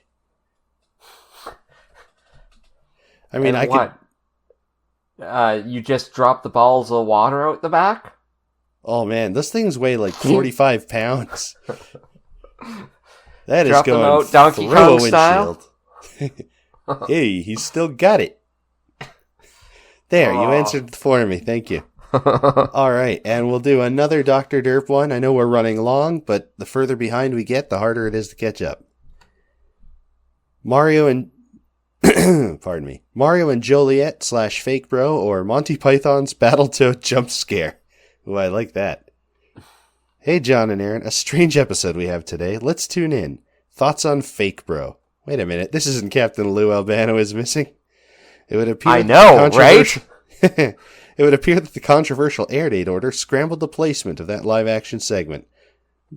I mean, and what? You just drop the balls of water out the back? Oh man, those things weigh like 45 pounds. That drop is going out Donkey through Kong a windshield. Hey, he's still got it. There, you answered for me. Thank you. All right, and we'll do another Dr. Derp one. I know we're running long, but the further behind we get, the harder it is to catch up. Mario and pardon me, Mario and Joliet / Fake Bro or Monty Python's Battletoad Jump Scare. Ooh, I like that. Hey, John and Aaron, a strange episode we have today. Let's tune in. Thoughts on Fake Bro. Wait a minute, this isn't Captain Lou Albano is missing? It would appear I know, right? it would appear that the controversial air date order scrambled the placement of that live-action segment.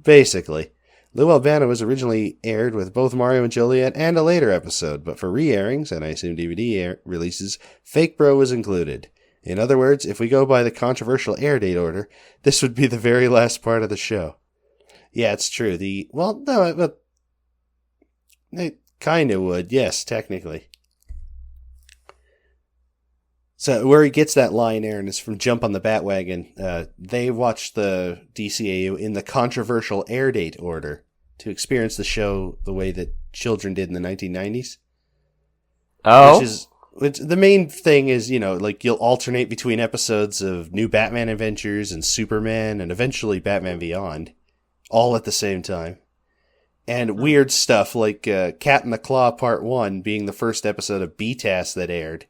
Basically, Lou Albano was originally aired with both Mario and Joliet and a later episode, but for re-airings, and I assume DVD releases, Fake Bro was included. In other words, if we go by the controversial air date order, this would be the very last part of the show. Yeah, it's true. It kind of would, yes, technically. So where he gets that line, Aaron, is from Jump on the Batwagon. They watched the DCAU in the controversial air date order to experience the show the way that children did in the 1990s. Oh. Which the main thing is, you'll alternate between episodes of New Batman Adventures and Superman and eventually Batman Beyond, all at the same time. And weird stuff like Cat in the Claw Part 1 being the first episode of BTAS that aired,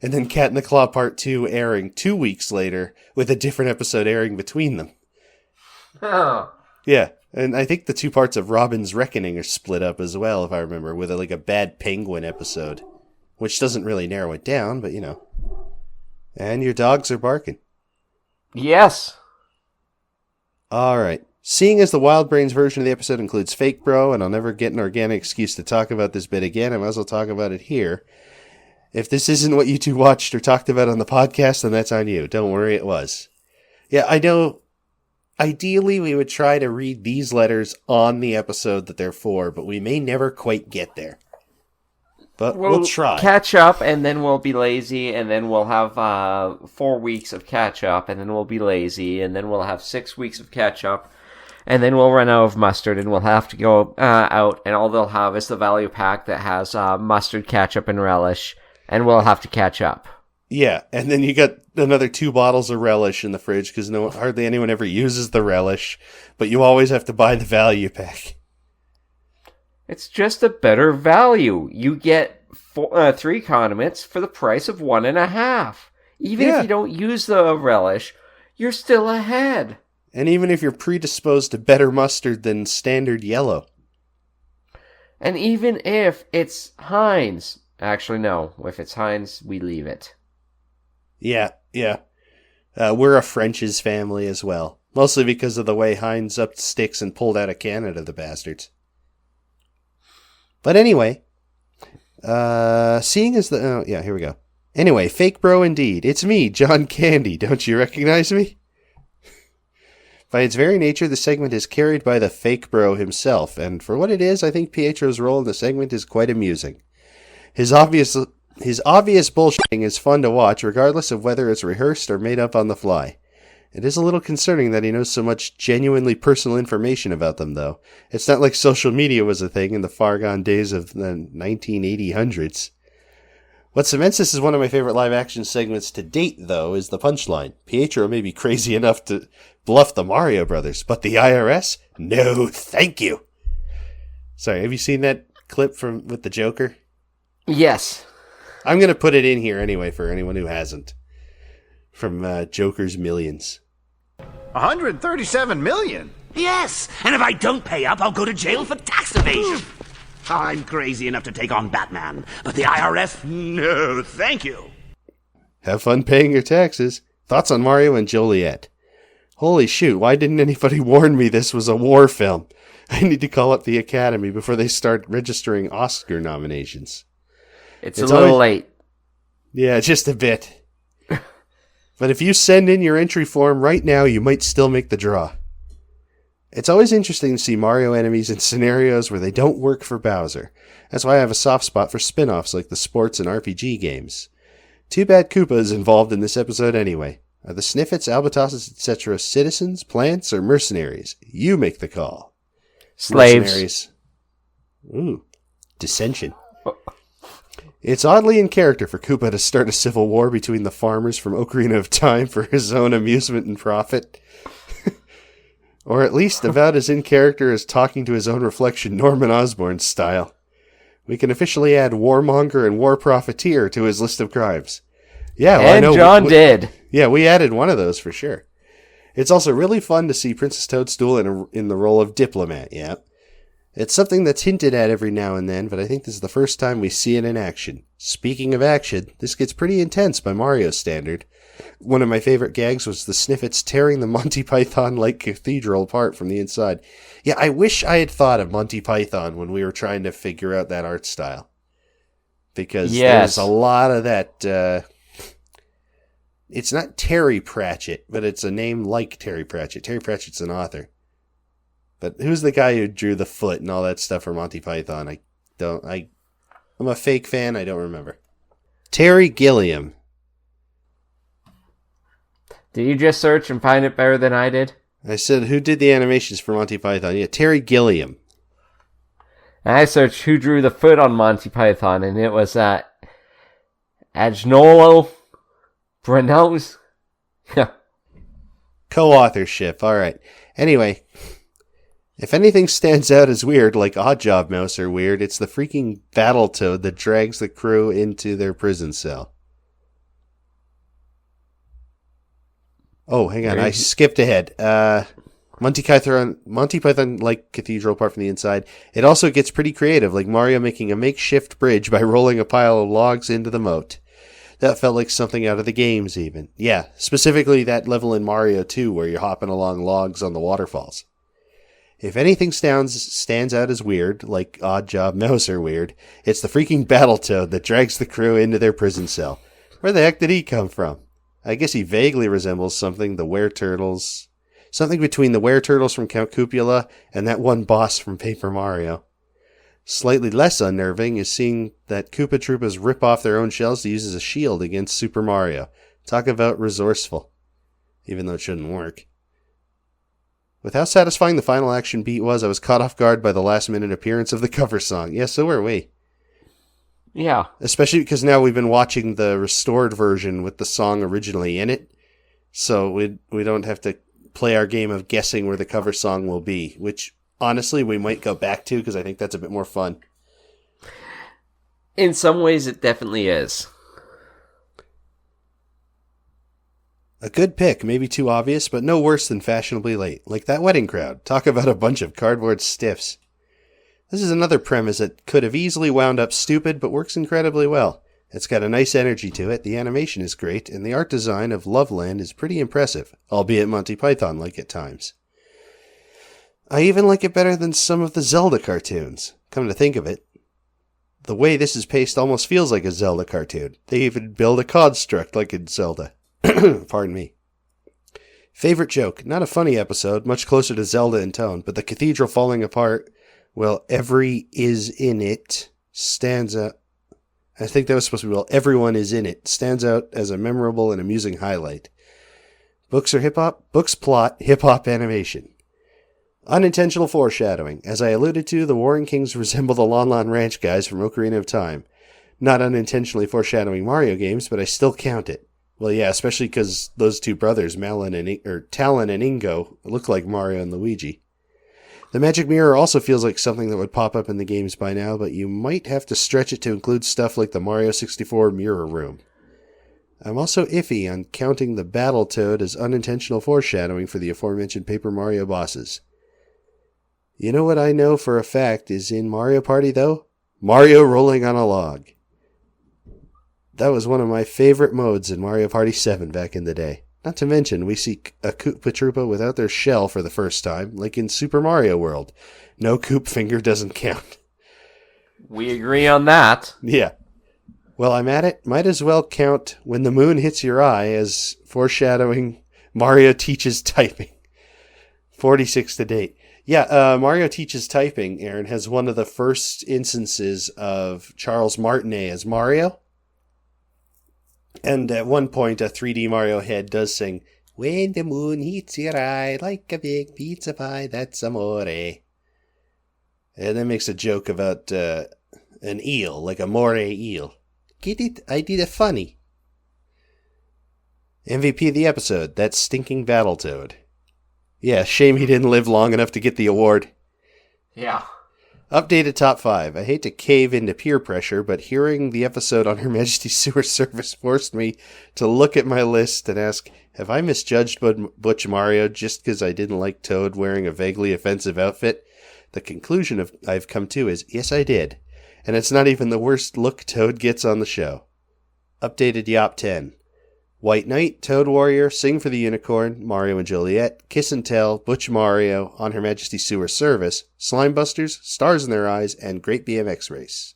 and then Cat in the Claw Part 2 airing 2 weeks later with a different episode airing between them. Oh. Yeah, and I think the 2 parts of Robin's Reckoning are split up as well, if I remember, with a Bad Penguin episode. Which doesn't really narrow it down, but And your dogs are barking. Yes. Alright. Seeing as the Wild Brains version of the episode includes Fake Bro, and I'll never get an organic excuse to talk about this bit again, I might as well talk about it here. If this isn't what you two watched or talked about on the podcast, then that's on you. Don't worry, it was. Yeah, I know. Ideally, we would try to read these letters on the episode that they're for, but we may never quite get there. But we'll try. Catch up, and then we'll be lazy, and then we'll have 4 weeks of catch up, and then we'll be lazy, and then we'll have 6 weeks of catch up, and then we'll run out of mustard, and we'll have to go out, and all they'll have is the value pack that has mustard, ketchup, and relish, and we'll have to catch up. Yeah, and then you got another 2 bottles of relish in the fridge, because hardly anyone ever uses the relish, but you always have to buy the value pack. It's just a better value. You get 3 condiments for the price of 1.5. Even if you don't use the relish, you're still ahead. And even if you're predisposed to better mustard than standard yellow. And even if it's Heinz. Actually, no. If it's Heinz, we leave it. Yeah. We're a French's family as well. Mostly because of the way Heinz upped sticks and pulled out of Canada, the bastards. But anyway, seeing as here we go. Anyway, Fake Bro indeed. It's me, John Candy. Don't you recognize me? By its very nature, the segment is carried by the Fake Bro himself, and for what it is, I think Pietro's role in the segment is quite amusing. His obvious bullshitting is fun to watch, regardless of whether it's rehearsed or made up on the fly. It is a little concerning that he knows so much genuinely personal information about them, though. It's not like social media was a thing in the far-gone days of the 1980s. What cements this as one of my favorite live-action segments to date, though, is the punchline. Pietro may be crazy enough to bluff the Mario Brothers, but the IRS? No, thank you! Sorry, have you seen that clip with the Joker? Yes. I'm going to put it in here anyway for anyone who hasn't. From Joker's Millions. 137 million? Yes, and if I don't pay up, I'll go to jail for tax evasion. I'm crazy enough to take on Batman, but the IRS? No, thank you. Have fun paying your taxes. Thoughts on Mario and Joliet? Holy shoot, why didn't anybody warn me this was a war film? I need to call up the Academy before they start registering Oscar nominations. It's a little late. Yeah, just a bit. But if you send in your entry form right now, you might still make the draw. It's always interesting to see Mario enemies in scenarios where they don't work for Bowser. That's why I have a soft spot for spin-offs like the sports and RPG games. Too bad Koopa is involved in this episode anyway. Are the Sniffets, Albatrosses, etc. citizens, plants, or mercenaries? You make the call. Slaves. Mercenaries. Ooh. Dissension. It's oddly in character for Koopa to start a civil war between the farmers from Ocarina of Time for his own amusement and profit. Or at least about as in character as talking to his own reflection Norman Osborn style. We can officially add warmonger and war profiteer to his list of crimes. Yeah, well, and I know John did. Yeah, we added one of those for sure. It's also really fun to see Princess Toadstool in the role of diplomat, yeah. It's something that's hinted at every now and then, but I think this is the first time we see it in action. Speaking of action, this gets pretty intense by Mario standard. One of my favorite gags was the Sniffets tearing the Monty Python-like cathedral apart from the inside. Yeah, I wish I had thought of Monty Python when we were trying to figure out that art style. Because there's a lot of that... it's not Terry Pratchett, but it's a name like Terry Pratchett. Terry Pratchett's an author. But who's the guy who drew the foot and all that stuff for Monty Python? I'm a fake fan, I don't remember. Terry Gilliam. Did you just search and find it better than I did? I said, who did the animations for Monty Python? Yeah, Terry Gilliam. I searched who drew the foot on Monty Python, and it was Agnolo Brunels. Co-authorship, alright. Anyway, if anything stands out as weird, like Oddjob Mouse are weird, it's the freaking Battletoad that drags the crew into their prison cell. Oh, hang on, I skipped ahead. Monty Python like cathedral apart from the inside. It also gets pretty creative, like Mario making a makeshift bridge by rolling a pile of logs into the moat. That felt like something out of the games even. Yeah, specifically that level in Mario 2 where you're hopping along logs on the waterfalls. If anything stands out as weird, like Oddjob Mouse are weird, it's the freaking Battletoad that drags the crew into their prison cell. Where the heck did he come from? I guess he vaguely resembles something between the Were-Turtles from Count Cupula and that one boss from Paper Mario. Slightly less unnerving is seeing that Koopa Troopas rip off their own shells to use as a shield against Super Mario. Talk about resourceful. Even though it shouldn't work. With how satisfying the final action beat was, I was caught off guard by the last-minute appearance of the cover song. Yeah, so were we. Yeah. Especially because now we've been watching the restored version with the song originally in it. So we don't have to play our game of guessing where the cover song will be, which honestly we might go back to because I think that's a bit more fun. In some ways it definitely is. A good pick, maybe too obvious, but no worse than fashionably late. Like that wedding crowd. Talk about a bunch of cardboard stiffs. This is another premise that could have easily wound up stupid, but works incredibly well. It's got a nice energy to it, the animation is great, and the art design of Loveland is pretty impressive, albeit Monty Python-like at times. I even like it better than some of the Zelda cartoons. Come to think of it, the way this is paced almost feels like a Zelda cartoon. They even build a construct like in Zelda. Pardon me. Favorite joke. Not a funny episode, much closer to Zelda in tone, but the cathedral falling apart, well, every is in it stands out. I think that was supposed to be, well, everyone is in it, stands out as a memorable and amusing highlight. Books are hip-hop? Books plot, hip-hop animation. Unintentional foreshadowing. As I alluded to, the Warring Kings resemble the Lon Lon Ranch guys from Ocarina of Time. Not unintentionally foreshadowing Mario games, but I still count it. Well, yeah, especially because those two brothers, Talon and Ingo, look like Mario and Luigi. The magic mirror also feels like something that would pop up in the games by now, but you might have to stretch it to include stuff like the Mario 64 mirror room. I'm also iffy on counting the Battletoad as unintentional foreshadowing for the aforementioned Paper Mario bosses. You know what I know for a fact is in Mario Party, though? Mario rolling on a log. That was one of my favorite modes in Mario Party 7 back in the day. Not to mention, we see a Koopa Troopa without their shell for the first time, like in Super Mario World. No Koop finger doesn't count. We agree on that. Yeah. Well, I'm at it. Might as well count When the Moon Hits Your Eye as foreshadowing Mario Teaches Typing. 46 to date. Yeah, Mario Teaches Typing, Aaron, has one of the first instances of Charles Martinet as Mario. And at one point, a 3D Mario head does sing, "When the moon hits your eye like a big pizza pie, that's amore." And then makes a joke about an eel, like a moray eel. Get it? I did it funny. MVP of the episode, that stinking Battletoad. Yeah, shame he didn't live long enough to get the award. Yeah. Updated top 5. I hate to cave into peer pressure, but hearing the episode on Her Majesty's Sewer Service forced me to look at my list and ask, have I misjudged Butch Mario just because I didn't like Toad wearing a vaguely offensive outfit? The conclusion I've come to is, yes, I did. And it's not even the worst look Toad gets on the show. Updated Yop 10. White Knight, Toad Warrior, Sing for the Unicorn, Mario and Juliet, Kiss and Tell, Butch Mario, On Her Majesty's Sewer Service, Slime Busters, Stars in Their Eyes, and Great BMX Race.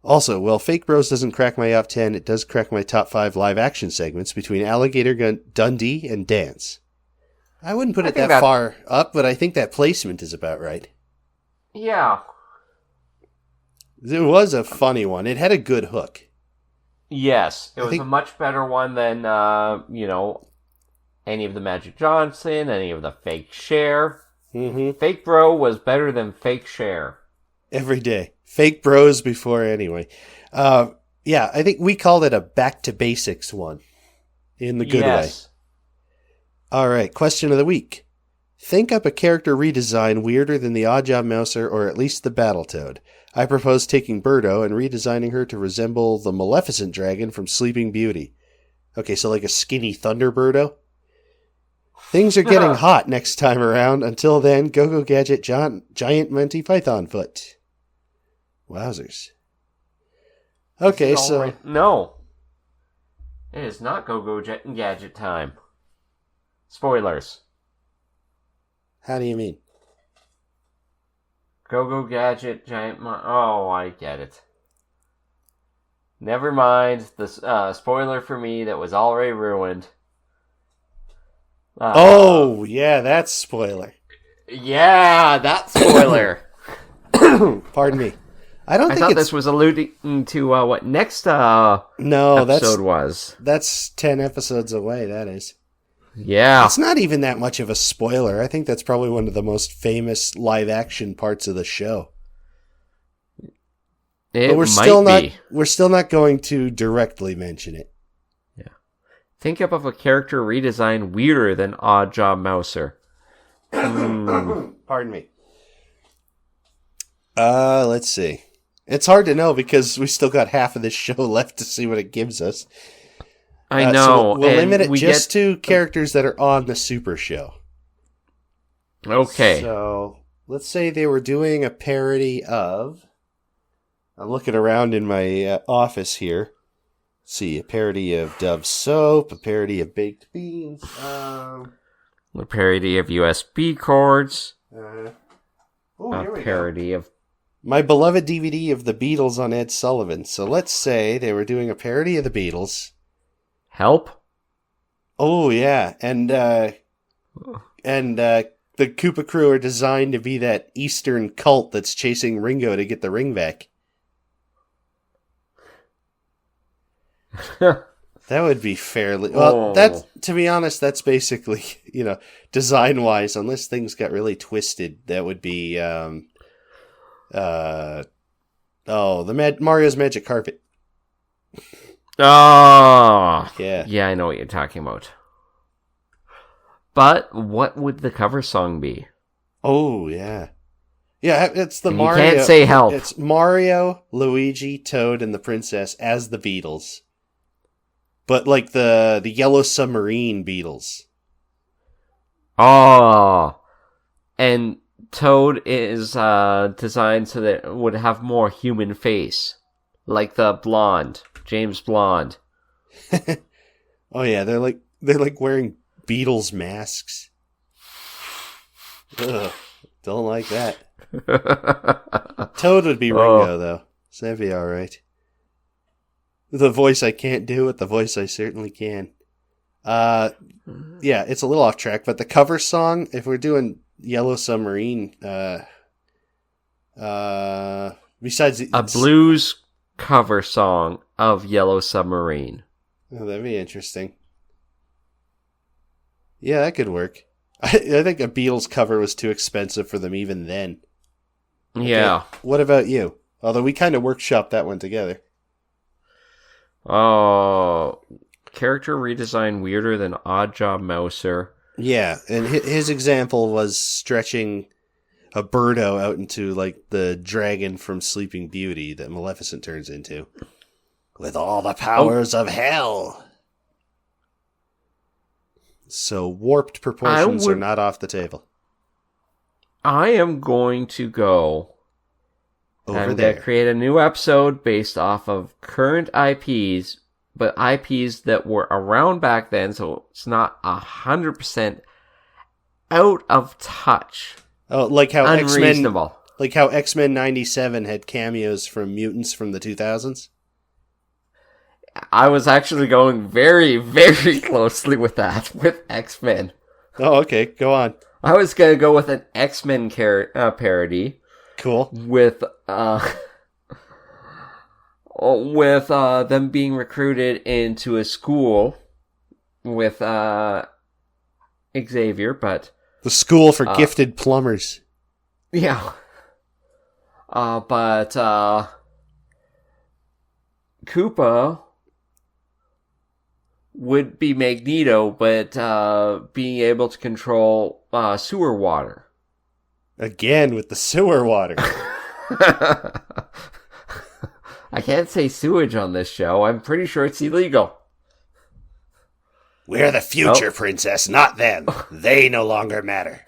Also, while Fake Bros doesn't crack my Yop 10, it does crack my top 5 live action segments between Alligator Dundee and Dance. I wouldn't put it that far up, but I think that placement is about right. Yeah. It was a funny one. It had a good hook. Yes, it was a much better one than, any of the Magic Johnson, any of the Fake Cher. Mm-hmm. Fake Bro was better than Fake Cher. Every day. Fake Bros before anyway. Yeah, I think we called it a back to basics one. In the good way. All right, question of the week. Think up a character redesign weirder than the Oddjob Mouser or at least the Battletoad. I propose taking Birdo and redesigning her to resemble the Maleficent dragon from Sleeping Beauty. Okay, so like a skinny Thunder Birdo? Things are getting hot next time around. Until then, Go-Go Gadget Giant Monty Python Foot. Wowzers. Okay, so... No. It is not Go-Go Gadget time. Spoilers. How do you mean? Go-Go Gadget, Oh, I get it. Never mind. The spoiler for me that was already ruined. Yeah, that's spoiler. Yeah, that's spoiler. Pardon me. I thought this was alluding to what next episode was. That's 10 episodes away, that is. Yeah. It's not even that much of a spoiler. I think that's probably one of the most famous live-action parts of the show. But we're still not going to directly mention it. Yeah. Think up of a character redesign weirder than Oddjob Mouser. Pardon me. Let's see. It's hard to know because we still got half of this show left to see what it gives us. I know. So we'll limit it to characters that are on the Super Show. Okay. So let's say they were doing a parody of... I'm looking around in my office here. Let's see, a parody of Dove Soap, a parody of Baked Beans, a parody of USB cords, a parody of... My beloved DVD of the Beatles on Ed Sullivan. So let's say they were doing a parody of the Beatles. Help? Oh, yeah. And the Koopa crew are designed to be that Eastern cult that's chasing Ringo to get the ring back. That would be fairly... Well, to be honest, that's basically, design-wise, unless things got really twisted, that would be, Mario's Magic Carpet. Oh! Yeah. Yeah, I know what you're talking about. But what would the cover song be? Oh, yeah. Yeah, it's the and Mario... You can't say help. It's Mario, Luigi, Toad, and the Princess as the Beatles. But like the Yellow Submarine Beatles. Oh. And Toad is designed so that it would have more human face. Like the blonde. James Blonde. Oh yeah, they're like wearing Beatles masks. Ugh, don't like that. Toad would be Ringo though. So that'd be alright. The voice I can't do with the voice I certainly can. Yeah, it's a little off track, but the cover song, if we're doing Yellow Submarine, besides a blues cover song of Yellow Submarine. Oh, that'd be interesting. Yeah, that could work. I think a Beatles cover was too expensive for them even then. Yeah. Okay, what about you? Although we kind of workshopped that one together. Oh, character redesign weirder than Oddjob Mouser. Yeah, and his example was stretching a Birdo out into like the dragon from Sleeping Beauty that Maleficent turns into. With all the powers of hell. So warped proportions are not off the table. I am going to go Over I'm there. going to create a new episode based off of current IPs, but IPs that were around back then, so it's not 100% out of touch. Oh, like how Unreasonable. X-Men 97 had cameos from mutants from the 2000s? I was actually going very, very closely with that, with X-Men. Oh, okay. Go on. I was going to go with an X-Men parody. Cool. With them being recruited into a school with Xavier, but... The school for gifted plumbers. Yeah. But Koopa would be Magneto, but being able to control sewer water. Again with the sewer water. I can't say sewage on this show. I'm pretty sure it's illegal. We're the future, Princess, not them. They no longer matter.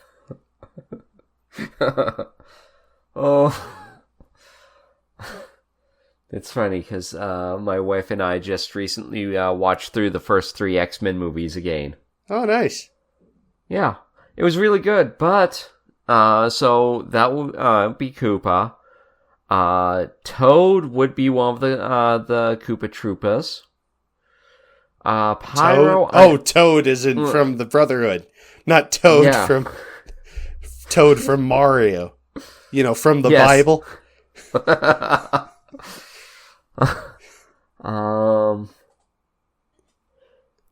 Oh. It's funny because my wife and I just recently watched through the first 3 X-Men movies again. Oh, nice. Yeah. It was really good, but... so that would be Koopa. Toad would be one of the Koopa Troopas. Pyro. Toad? Toad isn't from the Brotherhood, not Toad from Toad from Mario. You know, from the Bible.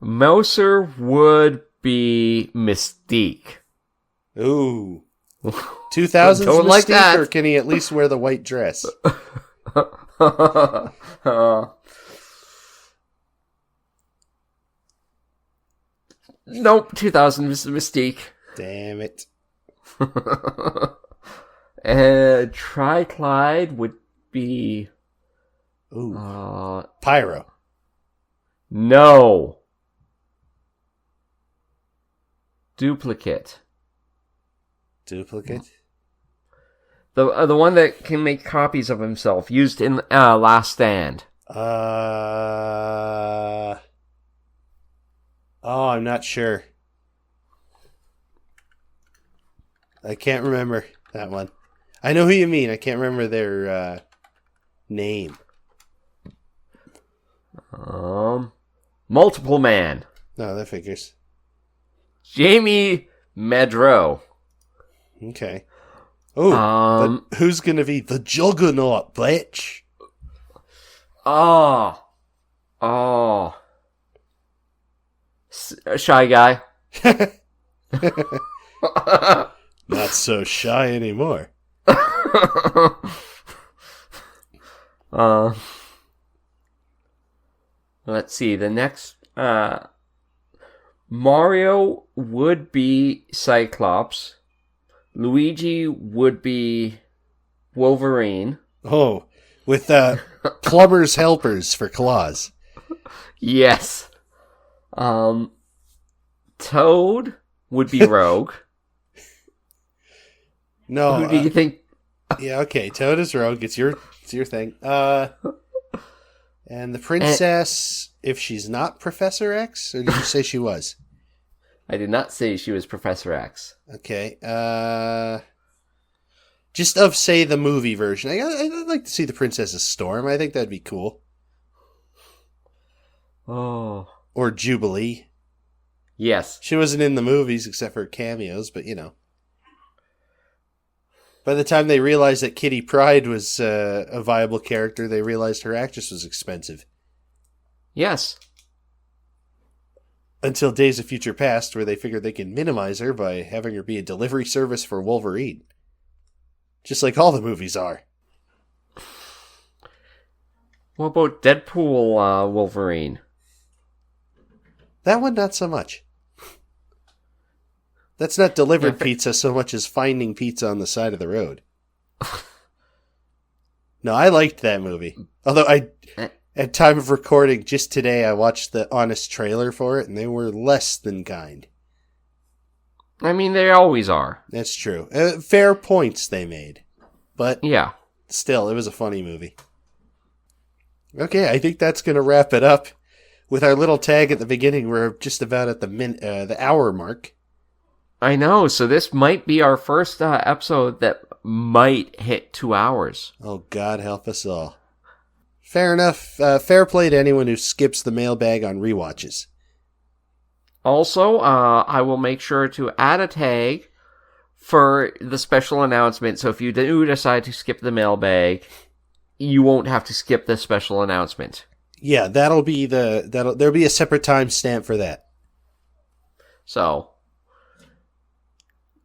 Mouser would be Mystique. Ooh. 2000s Mystique, like that. or can he at least wear the white dress? Nope, 2000 Mystique. Damn it. Tri-Clyde would be... Ooh. Pyro. No. Duplicate. Duplicate? The one that can make copies of himself, used in Last Stand. Oh, I'm not sure. I can't remember that one. I know who you mean. I can't remember their name. Multiple Man. No, that figures. Jamie Medro. Okay. Oh, who's gonna be the Juggernaut, bitch? Oh. Shy Guy. Not so shy anymore. Let's see. The next Mario would be Cyclops. Luigi would be Wolverine. Oh, with plumber's helpers for claws. Yes. Toad would be Rogue. No. Who do you think? Yeah, okay. Toad is Rogue. It's your thing. And the princess, if she's not Professor X, or did you say she was? I did not say she was Professor X. Okay. Just of, say, the movie version. I'd like to see the Princess's Storm. I think that'd be cool. Oh. Or Jubilee. Yes. She wasn't in the movies except for cameos, but you know. By the time they realized that Kitty Pryde was a viable character, they realized her actress was expensive. Yes. Until Days of Future Past, where they figured they can minimize her by having her be a delivery service for Wolverine. Just like all the movies are. What about Deadpool Wolverine? That one, not so much. That's not delivered pizza so much as finding pizza on the side of the road. No, I liked that movie. Although at time of recording, just today, I watched the honest trailer for it, and they were less than kind. I mean, they always are. That's true. Fair points they made. But Yeah. still, it was a funny movie. Okay, I think that's going to wrap it up. With our little tag at the beginning, we're just about at the hour mark. I know, so this might be our first episode that might hit 2 hours. Oh, God help us all. Fair enough. Fair play to anyone who skips the mailbag on rewatches. Also, I will make sure to add a tag for the special announcement, so if you do decide to skip the mailbag, you won't have to skip the special announcement. Yeah, there'll be a separate timestamp for that. So,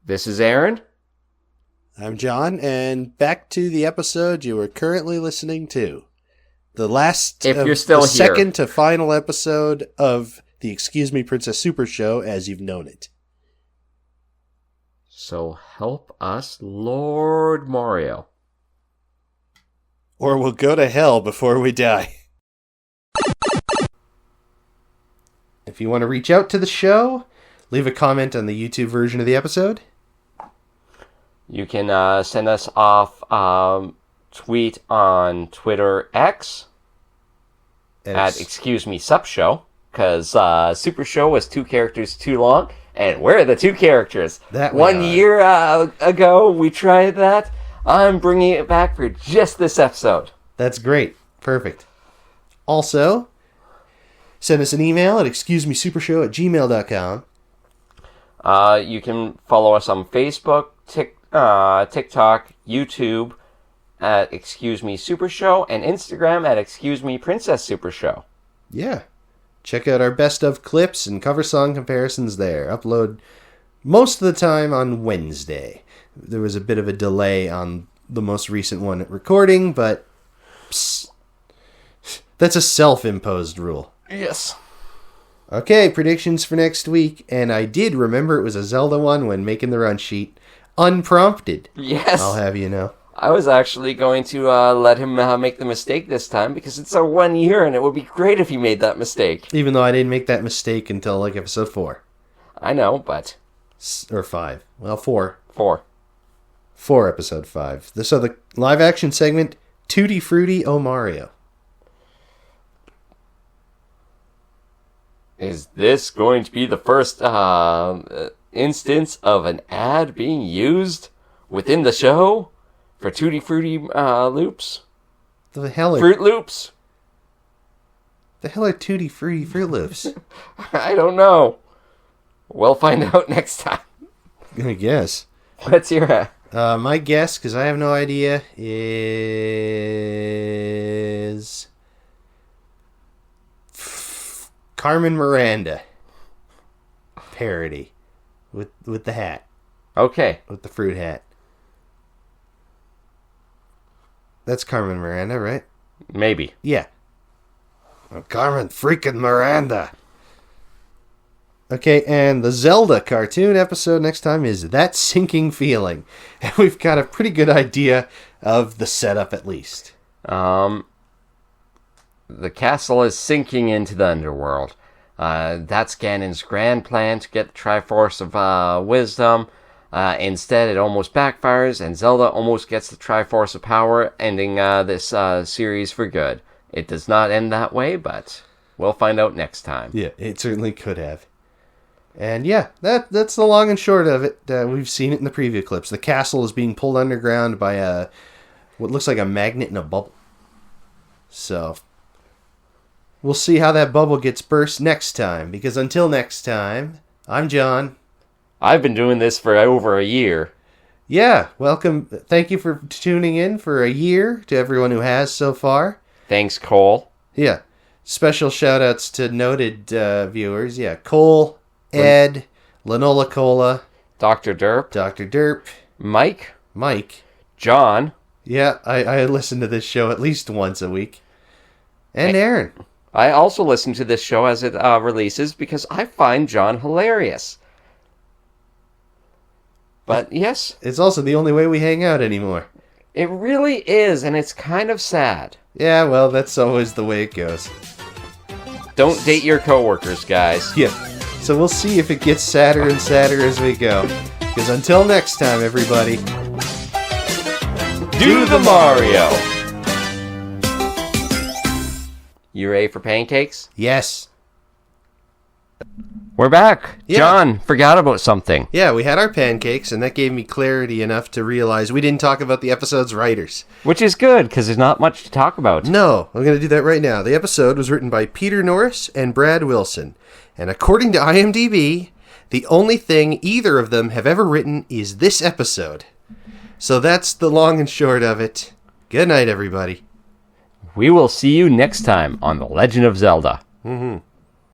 this is Aaron. I'm John, and back to the episode you are currently listening to. The last, if you're still here, second to final episode of the Excuse Me Princess Super Show as you've known it. So help us, Lord Mario. Or we'll go to hell before we die. If you want to reach out to the show, leave a comment on the YouTube version of the episode. You can send us off tweet on Twitter X at Excuse Me Sup Show, because Super Show was 2 characters too long, and we're the 2 characters. That 1 year ago we tried that. I'm bringing it back for just this episode. That's great. Perfect. Also, send us an email at excusemesupershow@gmail.com. You can follow us on Facebook, TikTok, YouTube at Excuse Me Super Show, and Instagram at Excuse Me Princess Super Show. Yeah. Check out our best of clips and cover song comparisons there. Upload most of the time on Wednesday. There was a bit of a delay on the most recent one at recording, but that's a self-imposed rule. Yes. Okay, predictions for next week. And I did remember it was a Zelda one when making the run sheet. Unprompted. Yes. I'll have you know. I was actually going to let him make the mistake this time because it's our 1 year and it would be great if he made that mistake. Even though I didn't make that mistake until like episode 4. I know, but... Or 5. Well, 4. 4. 4, episode 5. So the live action segment, Tutti Frutti O Mario. Is this going to be the first instance of an ad being used within the show for Tutti Frutti Loops? The hell are Fruit Loops? The hell are Tutti Frutti Fruit Loops? I don't know. We'll find out next time. I guess. Let's hear it. My guess, because I have no idea, is Carmen Miranda parody with the hat. Okay. With the fruit hat. That's Carmen Miranda, right? Maybe. Yeah. Oh, Carmen freaking Miranda. Okay, and the Zelda cartoon episode next time is That Sinking Feeling. And we've got a pretty good idea of the setup, at least. The castle is sinking into the underworld. That's Ganon's grand plan to get the Triforce of Wisdom. Instead, it almost backfires, and Zelda almost gets the Triforce of Power, ending this series for good. It does not end that way, but we'll find out next time. Yeah, it certainly could have. And yeah, that's the long and short of it. We've seen it in the preview clips. The castle is being pulled underground by what looks like a magnet in a bubble. So, we'll see how that bubble gets burst next time. Because until next time, I'm John. I've been doing this for over a year. Yeah, welcome. Thank you for tuning in for a year to everyone who has so far. Thanks, Cole. Yeah. Special shout-outs to noted viewers. Yeah, Cole, Ed, Lanola Cola, Dr. Derp, Mike, John. Yeah, I listen to this show at least once a week. And Aaron. I also listen to this show as it releases because I find John hilarious. But yes. It's also the only way we hang out anymore. It really is, and it's kind of sad. Yeah, well, that's always the way it goes. Don't date your coworkers, guys. Yeah. So So we'll see if it gets sadder and sadder as we go. Because until next time, everybody, Do the Mario! You ready for pancakes? yes. We're back. Yeah. John forgot about something. Yeah, we had our pancakes, and that gave me clarity enough to realize we didn't talk about the episode's writers. Which is good, because there's not much to talk about. No, I'm going to do that right now. The episode was written by Peter Norris and Brad Wilson. And according to IMDb, the only thing either of them have ever written is this episode. So that's the long and short of it. Good night, everybody. We will see you next time on The Legend of Zelda. Mm-hmm.